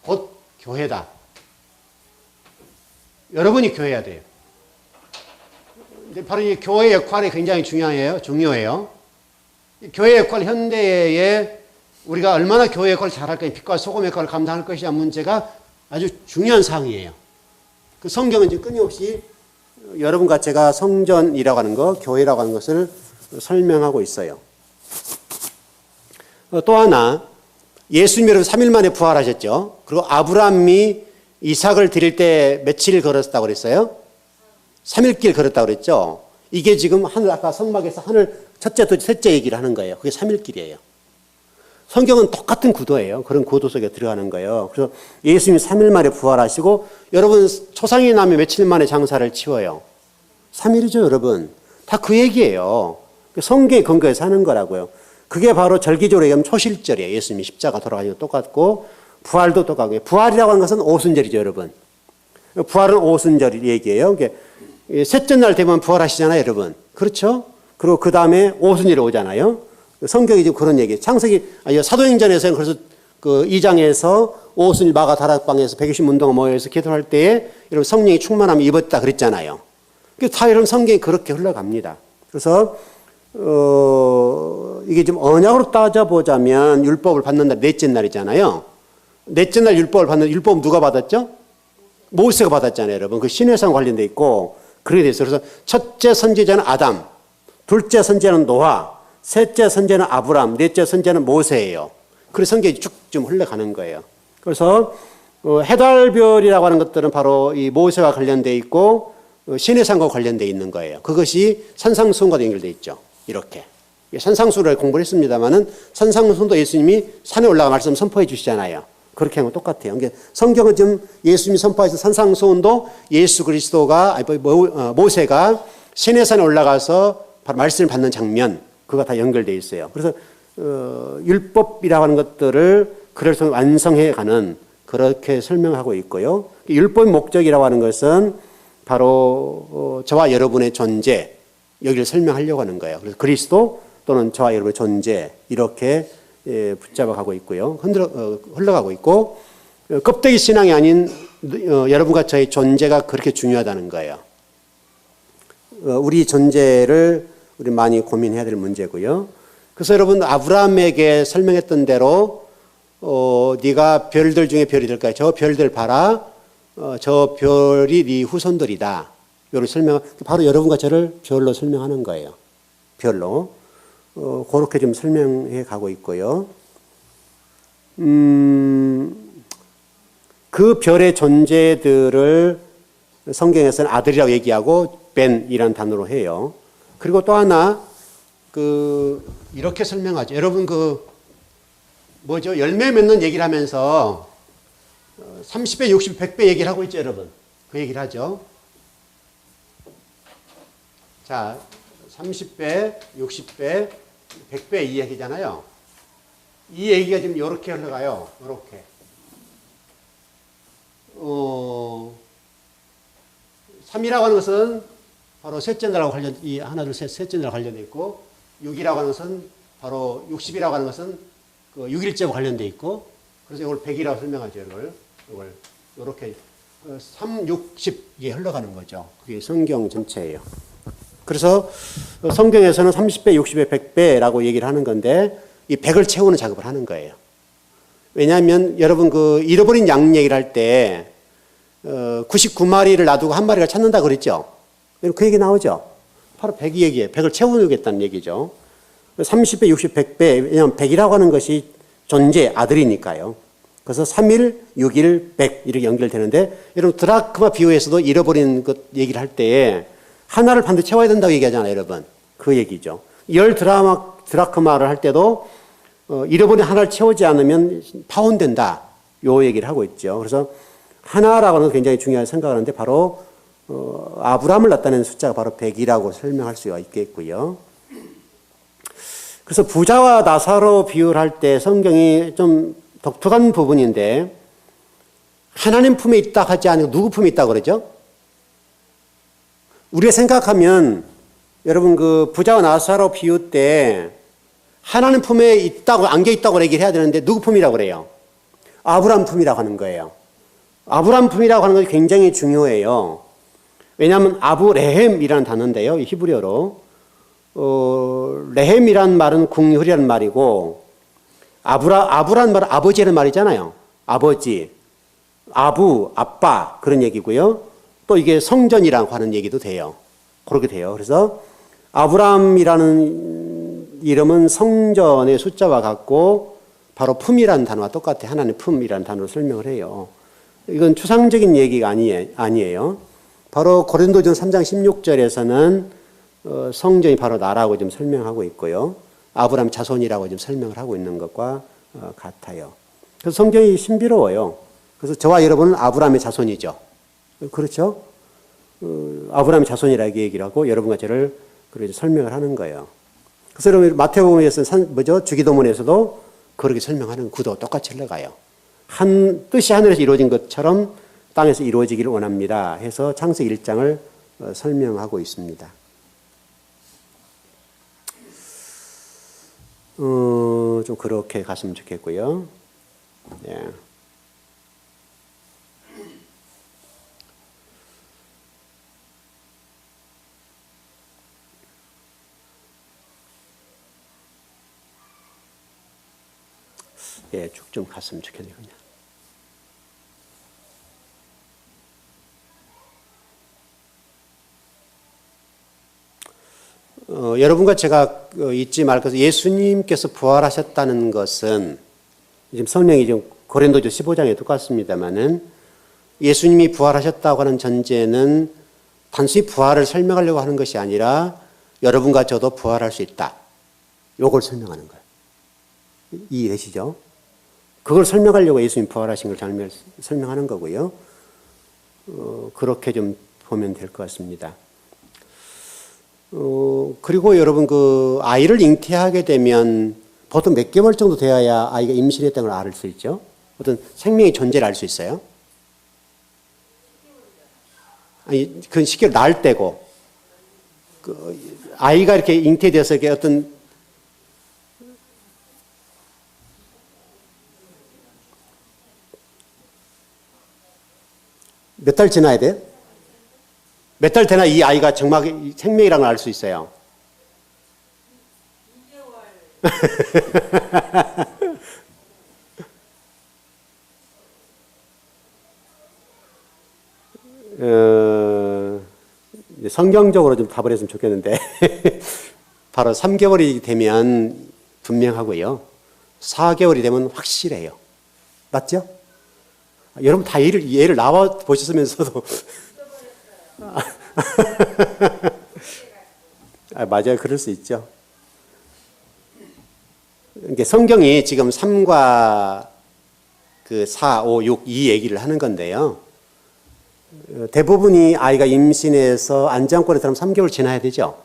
곧 교회다. 여러분이 교회야 돼요. 바로 이 교회의 역할이 굉장히 중요해요. 교회의 역할 현대에 우리가 얼마나 교회의 역할을 잘할 것인가, 빛과 소금의 역할을 감당할 것이냐 문제가 아주 중요한 사항이에요. 그 성경은 지금 끊임없이 여러분과 제가 성전이라고 하는 것, 교회라고 하는 것을 설명하고 있어요. 또 하나, 예수님이 3일 만에 부활하셨죠. 그리고 아브라함이 이삭을 드릴 때 며칠 걸었다고 그랬어요? 3일길 걸었다고 그랬죠. 이게 지금 아까 성막에서 하늘 첫째, 둘째, 셋째 얘기를 하는 거예요. 그게 3일길이에요. 성경은 똑같은 구도예요. 그런 구도 속에 들어가는 거예요. 그래서 예수님이 3일 만에 부활하시고 여러분 초상이 나면 며칠 만에 장사를 치워요? 3일이죠 여러분. 다 그 얘기예요. 성경의 근거에서 하는 거라고요. 그게 바로 절기적으로 얘기하면 초실절이에요. 예수님이 십자가 돌아가시고 똑같고 부활도 똑같고 부활이라고 하는 것은 오순절이죠 여러분. 부활은 오순절 얘기예요. 셋째 날 되면 부활하시잖아요 여러분. 그렇죠? 그리고 그 다음에 오순절이 오잖아요. 성경이 지금 그런 얘기예요. 사도행전에서는 그래서 그 2장에서 오순절 마가 다락방에서 120문도가 모여서 기도할 때에 여러분 성령이 충만함을 입었다 그랬잖아요. 다 여러분 성경이 그렇게 흘러갑니다. 그래서 이게 좀 언약으로 따져보자면 율법을 받는 날 넷째 날이잖아요. 넷째 날 율법을 받는 율법 누가 받았죠? 모세가 받았잖아요, 여러분. 그 신해상 관련돼 있고 그렇게 돼 있어요. 그래서 첫째 선지자는 아담, 둘째 선지자는 노아, 셋째 선지자는 아브람, 넷째 선지자는 모세예요. 그래서 성경이 쭉 좀 흘러가는 거예요. 그래서 해달별이라고 하는 것들은 바로 이 모세와 관련돼 있고 시내산과 관련되어 있는 거예요. 그것이 산상수훈과도 연결되어 있죠. 이렇게. 산상수훈을 공부를 했습니다마는 산상수훈도 예수님이 산에 올라가 말씀 선포해 주시잖아요. 그렇게 하는 건 똑같아요. 그러니까 성경은 지금 예수님이 선포하신 산상수훈도 예수 그리스도가, 모세가 시내산에 올라가서 바로 말씀을 받는 장면, 그거 다 연결되어 있어요. 그래서, 율법이라고 하는 것들을 그래서 완성해 가는 그렇게 설명하고 있고요. 율법의 목적이라고 하는 것은 바로 저와 여러분의 존재, 여기를 설명하려고 하는 거예요. 그래서 그리스도 또는 저와 여러분의 존재, 이렇게 붙잡아 가고 있고요. 흘러가고 있고, 껍데기 신앙이 아닌 여러분과 저의 존재가 그렇게 중요하다는 거예요. 우리 존재를 우리 많이 고민해야 될 문제고요. 그래서 여러분, 아브라함에게 설명했던 대로 네가 별들 중에 별이 될까? 저 별들 봐라. 저 별이 네 후손들이다. 이걸 설명, 바로 여러분과 저를 별로 설명하는 거예요. 별로. 그렇게 좀 설명해 가고 있고요. 그 별의 존재들을 성경에서는 아들이라고 얘기하고 벤이라는 단어로 해요. 그리고 또 하나, 이렇게 설명하죠. 여러분, 열매 맺는 얘기를 하면서 30배, 60배, 100배 얘기를 하고 있죠, 여러분. 그 얘기를 하죠. 자, 30배, 60배, 100배 이 얘기잖아요. 이 얘기가 지금 이렇게 흘러가요. 이렇게. 3이라고 하는 것은 바로 셋째 날하고 이 하나, 둘, 셋째 날 관련되어 있고, 6이라고 하는 것은 바로 60이라고 하는 것은 그 6일째와 관련되어 있고, 그래서 이걸 100이라고 설명하죠. 이걸 이렇게 3, 60 이게 흘러가는 거죠. 그게 성경 전체예요. 그래서 성경에서는 30배, 60배, 100배라고 얘기를 하는 건데 이 100을 채우는 작업을 하는 거예요. 왜냐하면 여러분 잃어버린 양 얘기를 할 때 99마리를 놔두고 한 마리가 찾는다 그랬죠. 그 얘기 나오죠. 바로 100이 얘기예요. 100을 채우겠다는 얘기죠. 30배, 60, 100배. 왜냐하면 100이라고 하는 것이 존재, 아들이니까요. 그래서 3일, 6일, 100 이렇게 연결되는데 여러분 드라크마 비유에서도 잃어버린 것 얘기를 할 때 하나를 반드시 채워야 된다고 얘기하잖아요, 여러분. 그 얘기죠. 10 드라크마를 할 때도 잃어버린 하나를 채우지 않으면 파혼된다. 요 얘기를 하고 있죠. 그래서 하나라고 하는 건 굉장히 중요하게 생각하는데 바로 아브라함을 나타내는 숫자가 바로 100이라고 설명할 수가 있겠고요. 그래서 부자와 나사로 비유를 할 때 성경이 좀 독특한 부분인데 하나님 품에 있다 하지 않고 누구 품에 있다고 그러죠? 우리가 생각하면 여러분 부자와 나사로 비유 때 하나님 품에 있다고 안겨 있다고 얘기를 해야 되는데 누구 품이라고 그래요? 아브라함 품이라고 하는 거예요. 아브라함 품이라고 하는 것이 굉장히 중요해요. 왜냐하면 아브레헴이라는 단어인데요. 히브리어로 레헴이란 말은 국률이라는 말이고 아브라는 말은 아버지라는 말이잖아요. 아버지, 아빠 그런 얘기고요. 또 이게 성전이라고 하는 얘기도 돼요. 그렇게 돼요. 그래서 아브라함이라는 이름은 성전의 숫자와 같고 바로 품이라는 단어와 똑같아요. 하나님의 품이라는 단어로 설명을 해요. 이건 추상적인 얘기가 아니에요. 바로 고린도전서 3장 16절에서는 성전이 바로 나라고 좀 설명하고 있고요. 아브라함 자손이라고 좀 설명을 하고 있는 것과 같아요. 그래서 성경이 신비로워요. 그래서 저와 여러분은 아브라함의 자손이죠. 그렇죠? 아브라함의 자손이라고 얘기를 하고 여러분과 저를 그렇게 설명을 하는 거예요. 그래서 여러분 마태복음에서 주기도문에서도 그렇게 설명하는 구도 똑같이 흘러가요. 한 뜻이 하늘에서 이루어진 것처럼 땅에서 이루어지기를 원합니다 해서 창세기 1장을 설명하고 있습니다. 좀 그렇게 갔으면 좋겠고요. 네. 예, 쭉 좀 갔으면 좋겠네요. 여러분과 제가 잊지 말 것은 예수님께서 부활하셨다는 것은 지금 성령이 지금 고린도전 15장에 똑같습니다만은 예수님이 부활하셨다고 하는 전제는 단순히 부활을 설명하려고 하는 것이 아니라 여러분과 저도 부활할 수 있다. 요걸 설명하는 거예요. 이해되시죠? 그걸 설명하려고 예수님 부활하신 걸 설명하는 거고요. 그렇게 좀 보면 될 것 같습니다. 그리고 여러분 그 아이를 잉태하게 되면 보통 몇 개월 정도 되어야 아이가 임신했다는 걸 알 수 있죠? 어떤 생명의 존재를 알 수 있어요? 아니, 그건 10개월 낳을 때고, 아이가 이렇게 잉태돼서 이렇게 어떤 몇 달 지나야 돼요? 몇 달 되나 이 아이가 정말 생명이라는 걸 알 수 있어요? 2개월. 성경적으로 좀 답을 했으면 좋겠는데 바로 3개월이 되면 분명하고요. 4개월이 되면 확실해요. 맞죠? 여러분 다 예를 나와 보셨으면서도 맞아요. 그럴 수 있죠. 그러니까 성경이 지금 3과 그 4, 5, 6, 이 얘기를 하는 건데요. 대부분이 아이가 임신해서 안정권에 들어가면 3개월 지나야 되죠.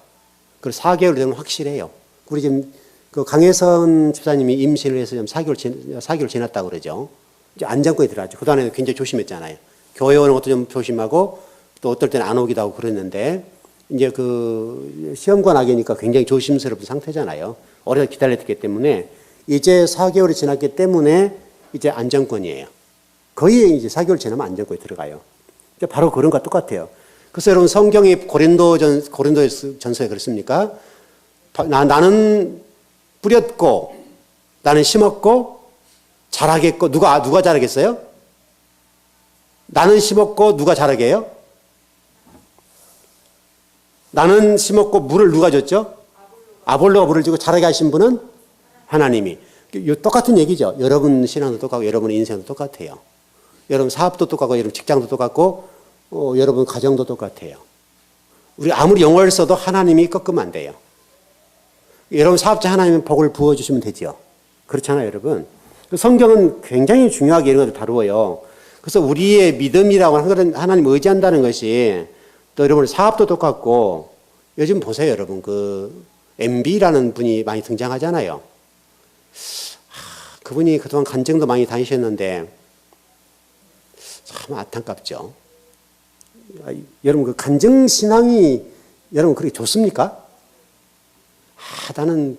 그리고 4개월 되면 확실해요. 우리 지금 그 강혜선 집사님이 임신을 해서 지금 4개월 지났다고 그러죠. 이제 안정권에 들어갔죠. 그동안에 굉장히 조심했잖아요. 교회 오는 것도 좀 조심하고 또 어떨 때는 안 오기도 하고 그랬는데 이제 그 시험관 나기니까 굉장히 조심스러운 상태잖아요. 오래 기다렸기 때문에 이제 4개월이 지났기 때문에 이제 안정권이에요. 거의 이제 4개월 지나면 안정권에 들어가요. 바로 그런 것과 똑같아요. 그래서 여러분 성경이 고린도전서에 그렇습니까? 나는 뿌렸고 나는 심었고 자라겠고 누가 자라겠어요? 나는 심었고 누가 자라게 해요? 나는 심었고 물을 누가 줬죠? 아볼로가 물을 주고 자라게 하신 분은 하나님이. 똑같은 얘기죠. 여러분 신앙도 똑같고 여러분 인생도 똑같아요. 여러분 사업도 똑같고 여러분 직장도 똑같고 여러분 가정도 똑같아요. 우리 아무리 영어를 써도 하나님이 꺾으면 안 돼요. 여러분 사업자 하나님은 복을 부어주시면 되죠. 그렇잖아요, 여러분. 성경은 굉장히 중요하게 이런 것을 다루어요. 그래서 우리의 믿음이라고 하는 것은 하나님 의지한다는 것이 또 여러분 사업도 똑같고 요즘 보세요, 여러분. 그 MB라는 분이 많이 등장하잖아요. 그분이 그동안 간증도 많이 다니셨는데 참 안타깝죠. 여러분 그 간증 신앙이 여러분 그렇게 좋습니까? 나는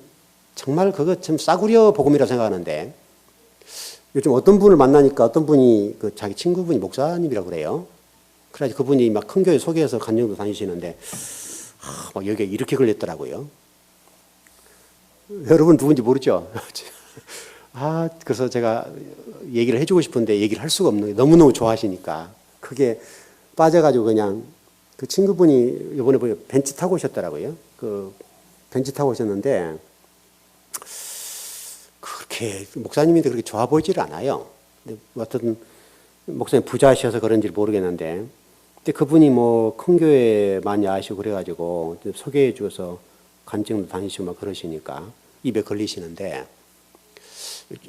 정말 그거 참 싸구려 복음이라고 생각하는데 요즘 어떤 분을 만나니까 어떤 분이 그 자기 친구분이 목사님이라고 그래요. 그래서 그분이 막 큰 교회 소개해서 간증도 다니시는데 막 여기에 이렇게 걸렸더라고요. 여러분 누군지 모르죠? 그래서 제가 얘기를 해주고 싶은데 얘기를 할 수가 없는 게 너무너무 좋아하시니까 크게 빠져가지고 그냥 그 친구분이 이번에 보니까 벤츠 타고 오셨더라고요. 그 벤츠 타고 오셨는데 그렇게 목사님인데 그렇게 좋아 보이질 않아요. 근데 어떤 목사님 부자시어서 그런지 모르겠는데 근데 그분이 뭐 큰 교회 많이 아시고 그래가지고 소개해 주어서 간증도 다니시고 막 그러시니까 입에 걸리시는데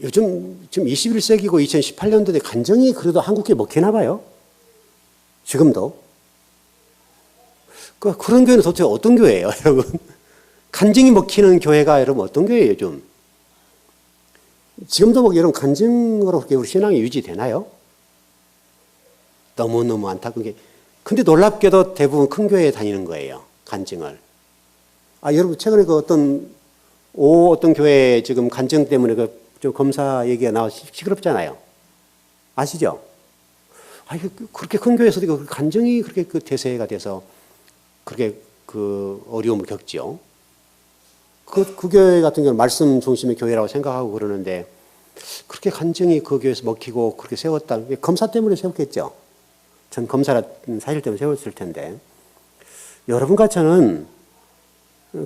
요즘 지금 21세기고 2018년도에 간증이 그래도 한국에 먹히나 봐요. 지금도. 그런 교회는 도대체 어떤 교회예요, 여러분? 간증이 먹히는 교회가 여러분 어떤 교회예요, 요즘? 지금도 뭐 여러분 간증으로 그렇게 우리 신앙이 유지되나요? 너무너무 안타까운 게. 근데 놀랍게도 대부분 큰 교회에 다니는 거예요, 간증을. 여러분 최근에 그 어떤 교회 지금 간증 때문에 좀 검사 얘기가 나와 시끄럽잖아요. 아시죠? 그렇게 큰 교회에서도 그 간증이 그렇게 그 대세가 돼서 그렇게 그 어려움을 겪지요. 그 교회 같은 경우는 말씀 중심의 교회라고 생각하고 그러는데 그렇게 간증이 그 교회에서 먹히고 그렇게 세웠다. 검사 때문에 세웠겠죠. 전 검사라 사실 때문에 세웠을 텐데 여러분과 저는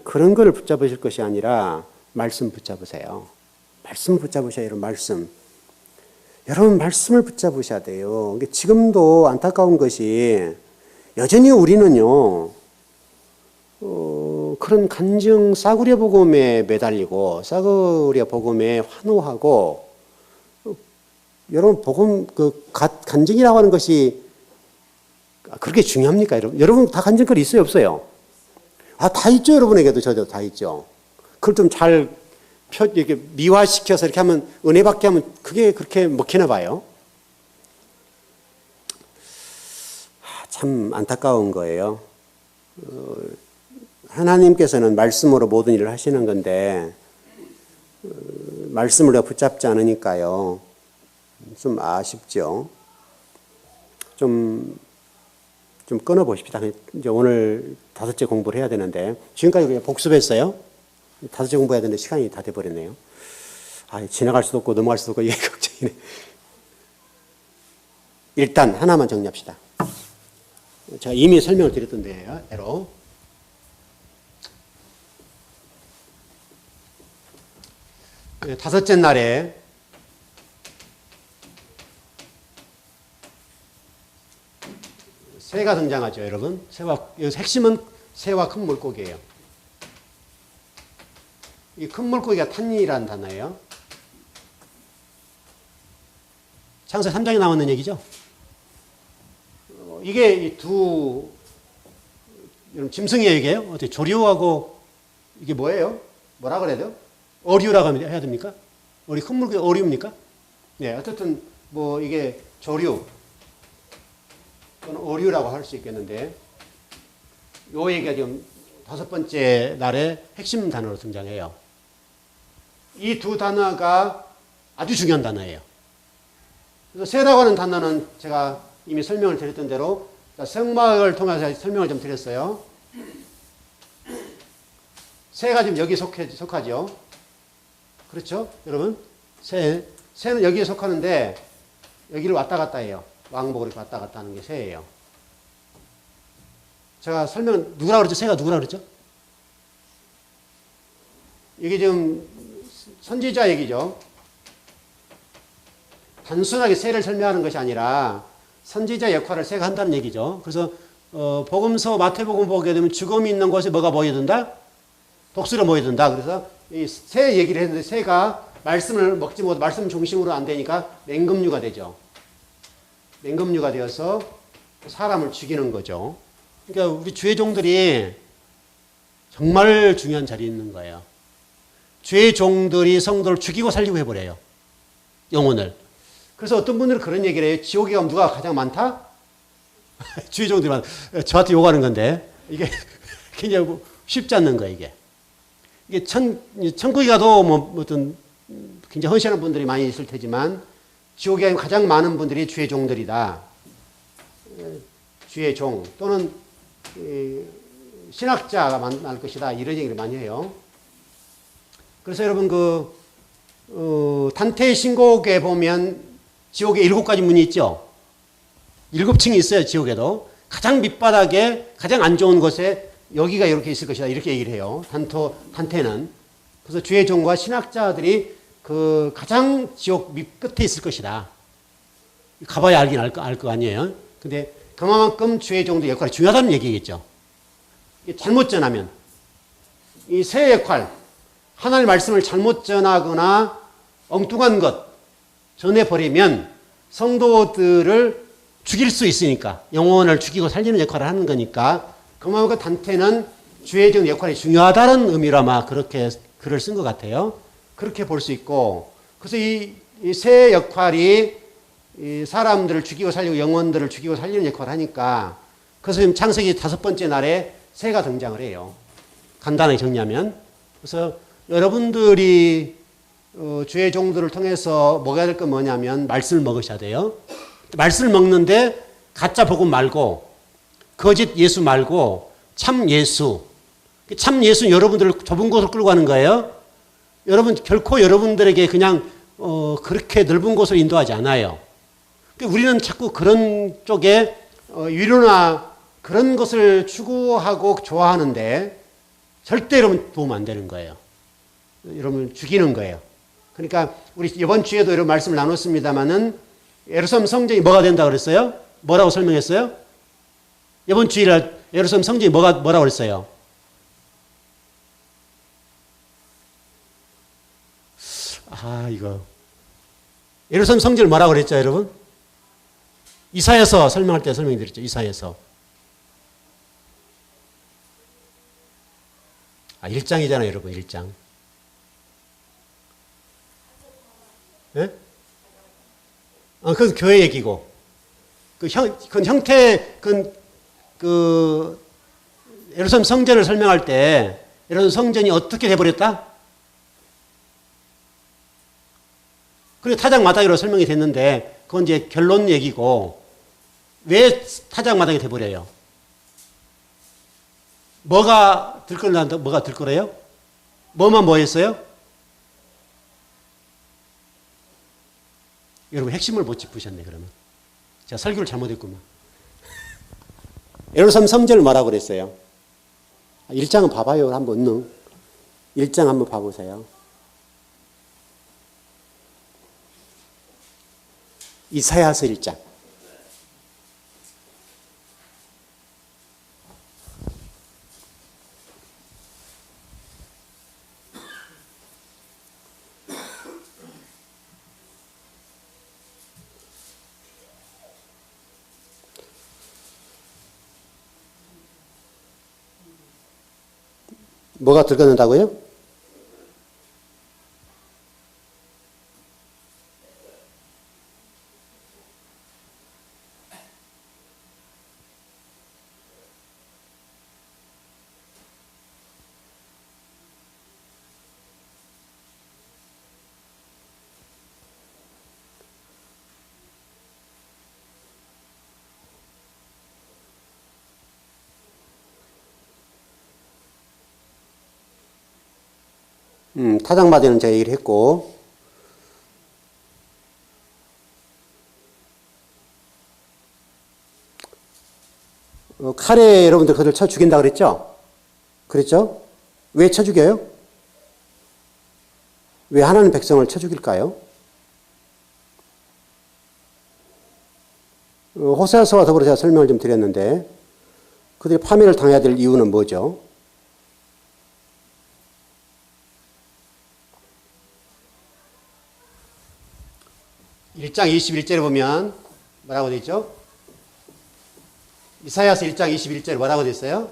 그런 거를 붙잡으실 것이 아니라 말씀 붙잡으세요. 말씀 붙잡으셔야 이런 말씀. 여러분 말씀을 붙잡으셔야 돼요. 지금도 안타까운 것이 여전히 우리는요, 그런 간증 싸구려 복음에 매달리고 싸구려 복음에 환호하고, 여러분 복음 간증이라고 하는 것이 그렇게 중요합니까, 여러분? 여러분 다 간증거리 있어요, 없어요? 다 있죠, 여러분에게도 저도 다 있죠. 그걸 좀 잘 이렇게 미화시켜서 이렇게 하면, 은혜 받게 하면 그게 그렇게 먹히나 봐요. 참 안타까운 거예요. 하나님께서는 말씀으로 모든 일을 하시는 건데, 말씀을 우리가 붙잡지 않으니까요. 좀 아쉽죠. 좀 끊어보십시다. 이제 오늘 5째 공부를 해야 되는데, 지금까지 우리가 복습했어요. 5째 공부해야 되는데 시간이 다 돼버렸네요. 지나갈 수도 없고 넘어갈 수도 없고 이게 걱정이네. 일단 하나만 정리합시다. 제가 이미 설명을 드렸던 대로 다섯째 날에 새가 등장하죠, 여러분. 핵심은 새와 큰 물고기예요. 이 큰 물고기가 탄이라는 단어예요. 창세 3장에 나오는 얘기죠. 이게 이 여러분 짐승이에요, 이게요? 어떻게 조류하고 이게 뭐예요? 뭐라 그래야 돼요? 어류라고 해야 됩니까? 큰 물고기 어류입니까? 네, 어쨌든 이게 조류 또는 어류라고 할 수 있겠는데, 요 얘기가 지금 5번째 날에 핵심 단어로 등장해요. 이 두 단어가 아주 중요한 단어예요. 그래서 새라고 하는 단어는 제가 이미 설명을 드렸던 대로 성막을 통해서 설명을 좀 드렸어요. 새가 지금 여기 속하죠. 그렇죠? 여러분? 새는 여기에 속하는데 여기를 왔다 갔다 해요. 왕복으로 이렇게 왔다 갔다 하는 게 새예요. 제가 누구라 그랬죠? 새가 누구라 그랬죠? 이게 지금 선지자 얘기죠. 단순하게 새를 설명하는 것이 아니라 선지자 역할을 새가 한다는 얘기죠. 그래서 복음서 마태복음 보게 되면 죽음이 있는 곳에 뭐가 모여든다? 독수리가 모여든다. 그래서 이 새 얘기를 했는데, 새가 말씀을 먹지 못하고 말씀 중심으로 안 되니까 맹금류가 되죠. 맹금류가 되어서 사람을 죽이는 거죠. 그러니까 우리 주의 종들이 정말 중요한 자리에 있는 거예요. 주의 종들이 성도를 죽이고 살리고 해버려요. 영혼을. 그래서 어떤 분들은 그런 얘기를 해요. 지옥에 가면 누가 가장 많다? 주의 종들이 저한테 욕하는 건데, 이게 굉장히 쉽지 않는 거예요, 이게. 이게 천국에 가도 어떤 굉장히 헌신하는 분들이 많이 있을 테지만, 지옥에 가장 많은 분들이 주의 종들이다. 주의 종 또는 신학자가 만날 것이다. 이런 얘기를 많이 해요. 그래서 여러분 단테의 신곡에 보면 지옥에 7가지 문이 있죠. 7층이 있어요, 지옥에도. 가장 밑바닥에 가장 안 좋은 곳에 여기가 이렇게 있을 것이다. 이렇게 얘기를 해요. 단테는. 그래서 주의 종과 신학자들이 가장 지옥 밑끝에 있을 것이다. 가봐야 알긴 알 거 아니에요. 근데 그만큼 주의 종도 역할이 중요하다는 얘기겠죠. 잘못 전하면 이 새 역할, 하나님의 말씀을 잘못 전하거나 엉뚱한 것 전해버리면 성도들을 죽일 수 있으니까, 영혼을 죽이고 살리는 역할을 하는 거니까, 그만큼 단테는 주의 종 역할이 중요하다는 의미로 아마 그렇게 글을 쓴 것 같아요. 그렇게 볼 수 있고, 그래서 이 새 역할이 이 사람들을 죽이고 살리고 영혼들을 죽이고 살리는 역할을 하니까, 그래서 지금 창세기 5번째 날에 새가 등장을 해요. 간단하게 정리하면. 그래서 여러분들이 주의 종들을 통해서 먹어야 될 건 뭐냐면 말씀을 먹으셔야 돼요. 말씀을 먹는데 가짜 복음 말고, 거짓 예수 말고 참 예수. 참 예수는 여러분들을 좁은 곳으로 끌고 가는 거예요. 여러분 결코 여러분들에게 그냥 그렇게 넓은 곳으로 인도하지 않아요. 우리는 자꾸 그런 쪽에 위로나 그런 것을 추구하고 좋아하는데, 절대 여러분 도움 안 되는 거예요. 여러분을 죽이는 거예요. 그러니까 우리 이번 주에도 이런 말씀을 나눴습니다마는, 예루살렘 성전이 뭐가 된다 그랬어요? 뭐라고 설명했어요? 이번 주일날 예루살렘 성전이 뭐라고 그랬어요? 이거. 예루살렘 성전을 뭐라고 그랬죠, 여러분? 이사야서 설명할 때 설명드렸죠, 이사야서. 1장이잖아요, 여러분, 1장. 예? 그건 교회 얘기고. 그건 형태, 예루살렘 성전을 설명할 때, 예루살렘 성전이 어떻게 돼버렸다? 그리고 타작마당으로 설명이 됐는데, 그건 이제 결론 얘기고, 왜 타작마당이 돼버려요? 뭐가 들끓는다, 뭐가 들끓어요? 뭐만 뭐 했어요? 여러분 핵심을 못 짚으셨네, 그러면. 제가 설교를 잘못했구만. 예루살렘 성전을 뭐라고 그랬어요? 1장은 봐봐요, 한번. 1장 한번 봐보세요. 이사야서 1장. 뭐가 들끓는다고요? 타작마당은 제가 얘기를 했고, 칼에 여러분들 그들 쳐 죽인다 그랬죠? 그랬죠? 왜 쳐 죽여요? 왜 하나님 백성을 쳐 죽일까요? 호세아서와 더불어 제가 설명을 좀 드렸는데, 그들이 파멸을 당해야 될 이유는 뭐죠? (1장 21절에) 보면 뭐라고 되어 있죠? 이사야서 1장 21절에 뭐라고 되어 있어요?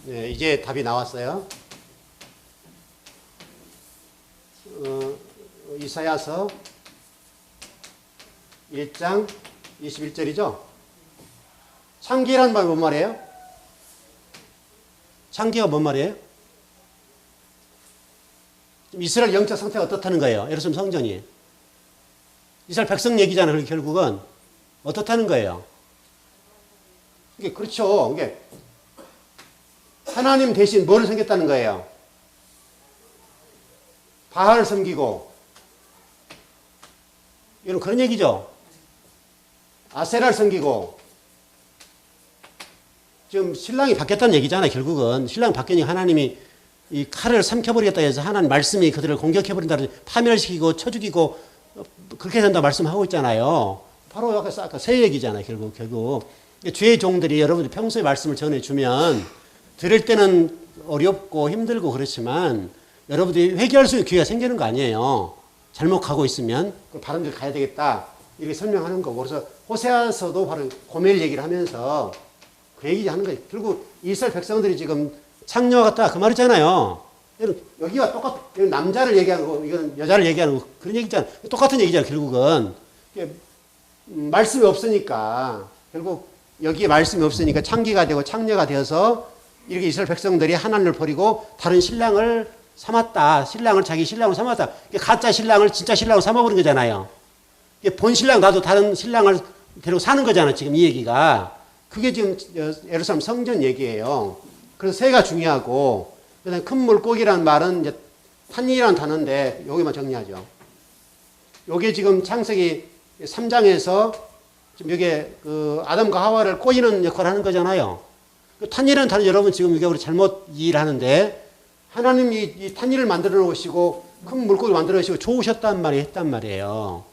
네, 이제 답이 나왔어요. 이사야서 1장 21절이죠? 창기라는 말이 뭔 말이에요? 창기가 뭔 말이에요? 이스라엘 영적 상태가 어떻다는 거예요? 예루살렘 성전이. 이스라엘 백성 얘기잖아요. 그러니까 결국은 어떻다는 거예요? 이게 그렇죠. 이게 하나님 대신 뭐를 섬겼다는 거예요? 바알을 섬기고, 이런 그런 얘기죠. 아세라를 섬기고, 지금 신랑이 바뀌었다는 얘기잖아요. 결국은 신랑이 바뀌니까 하나님이 이 칼을 삼켜버리겠다 해서 하나님 말씀이 그들을 공격해버린다, 파멸시키고 쳐 죽이고 그렇게 된다 말씀하고 있잖아요. 바로 아까 새 얘기잖아요. 결국 주의 종들이 여러분들 평소에 말씀을 전해주면 들을 때는 어렵고 힘들고 그렇지만 여러분들이 회개할 수 있는 기회가 생기는 거 아니에요. 잘못 가고 있으면 바른 길 가야 되겠다 이렇게 설명하는 거고, 그래서 호세아서도 바로 고멜 얘기를 하면서 그 얘기 하는 거예요. 결국 이스라엘 백성들이 지금 창녀와 같다 그 말이잖아요. 여기와 이건 남자를 얘기하는 거, 이건 여자를 얘기하는 거, 그런 얘기잖아요. 똑같은 얘기잖아요. 결국은 말씀이 없으니까, 결국 여기에 말씀이 없으니까 창기가 되고 창녀가 되어서 이렇게 이스라엘 백성들이 하나님을 버리고 다른 신랑을 삼았다. 신랑을 자기 신랑으로 삼았다. 가짜 신랑을 진짜 신랑으로 삼아버린 거잖아요. 본 신랑 나도 다른 신랑을 데리고 사는 거잖아요. 지금 이 얘기가. 그게 지금 예루살렘 성전 얘기예요. 그래서 새가 중요하고, 그다음에 큰 물고기라는 말은 이제 탄이라는 단어인데 여기만 정리하죠. 요게 지금 창세기 3장에서 지금 이게 아담과 하와를 꼬이는 역할을 하는 거잖아요. 탄이라는 단어 여러분 지금 이게 우리 잘못 이해를 하는데, 하나님이 이 탄이를 만들어 놓으시고 큰 물고기 만들어 놓으시고 좋으셨단 말이 했단 말이에요.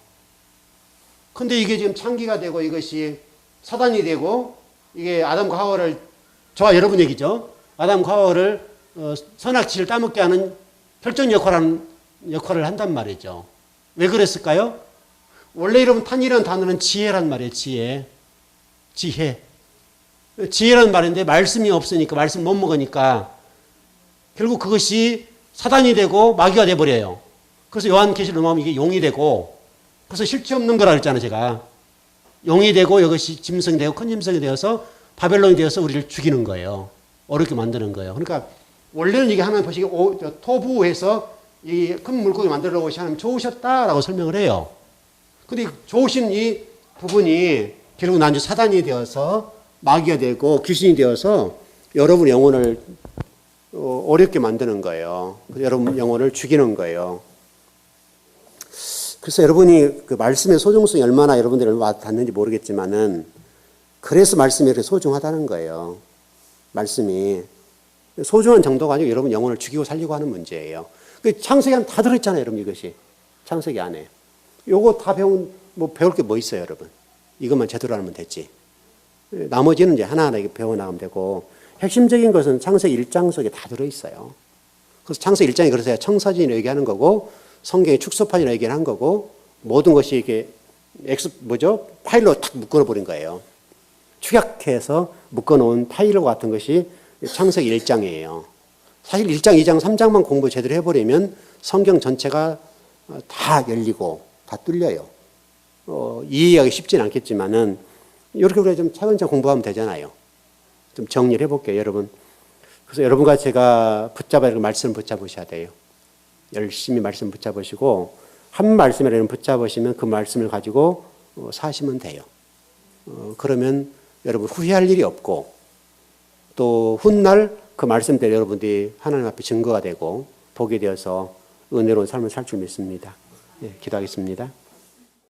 근데 이게 지금 창기가 되고 이것이 사단이 되고 이게 아담과 하와를, 저와 여러분 얘기죠. 아담과 하와를 선악지를 따먹게 하는 결정 역할을 한단 말이죠. 왜 그랬을까요? 원래 여러분 탄이라는 단어는 지혜란 말이에요. 지혜. 지혜라는 말인데 말씀이 없으니까, 말씀 못 먹으니까 결국 그것이 사단이 되고 마귀가 돼버려요. 그래서 요한계시록 보면 이게 용이 되고, 그래서 실체 없는 거라 그랬잖아요, 제가. 용이 되고 이것이 짐승이 되고 큰 짐승이 되어서 바벨론이 되어서 우리를 죽이는 거예요. 어렵게 만드는 거예요. 그러니까 원래는 이게 하나님 보시기에 토부에서 이 큰 물고기 만들어 놓으시 하나님 좋으셨다라고 설명을 해요. 근데 좋으신 이 부분이 결국 나중에 사단이 되어서 마귀가 되고 귀신이 되어서 여러분의 영혼을 어렵게 만드는 거예요. 여러분 영혼을 죽이는 거예요. 그래서 여러분이 그 말씀의 소중성이 얼마나 여러분들이 와닿는지 모르겠지만은, 그래서 말씀이 이렇게 소중하다는 거예요. 말씀이 소중한 정도가 아니고 여러분 영혼을 죽이고 살리고 하는 문제예요. 창세기 안에 다 들어있잖아요, 여러분. 이것이 창세기 안에. 요거 다 배울 게 뭐 있어요, 여러분? 이것만 제대로 하면 됐지. 나머지는 이제 하나하나 배워나가면 되고, 핵심적인 것은 창세기 1장 속에 다 들어있어요. 그래서 창세기 1장이 그래서 청사진이라고 얘기하는 거고, 성경의 축소판이라고 얘기하는 거고, 모든 것이 이게 파일로 탁 묶어버린 거예요. 축약해서 묶어놓은 파일 같은 것이 창세기 1장이에요. 사실 1장, 2장, 3장만 공부 제대로 해버리면 성경 전체가 다 열리고 다 뚫려요. 이해하기 쉽지는 않겠지만은 이렇게 우리가 좀 차근차근 공부하면 되잖아요. 좀 정리를 해볼게요, 여러분. 그래서 여러분과 제가 붙잡아야 될 말씀을 붙잡으셔야 돼요. 열심히 말씀 붙잡으시고, 한 말씀이라도 붙잡으시면 그 말씀을 가지고 사시면 돼요. 그러면 여러분 후회할 일이 없고, 또 훗날 그 말씀대로 여러분들이 하나님 앞에 증거가 되고 복이 되어서 은혜로운 삶을 살 줄 믿습니다. 네, 기도하겠습니다.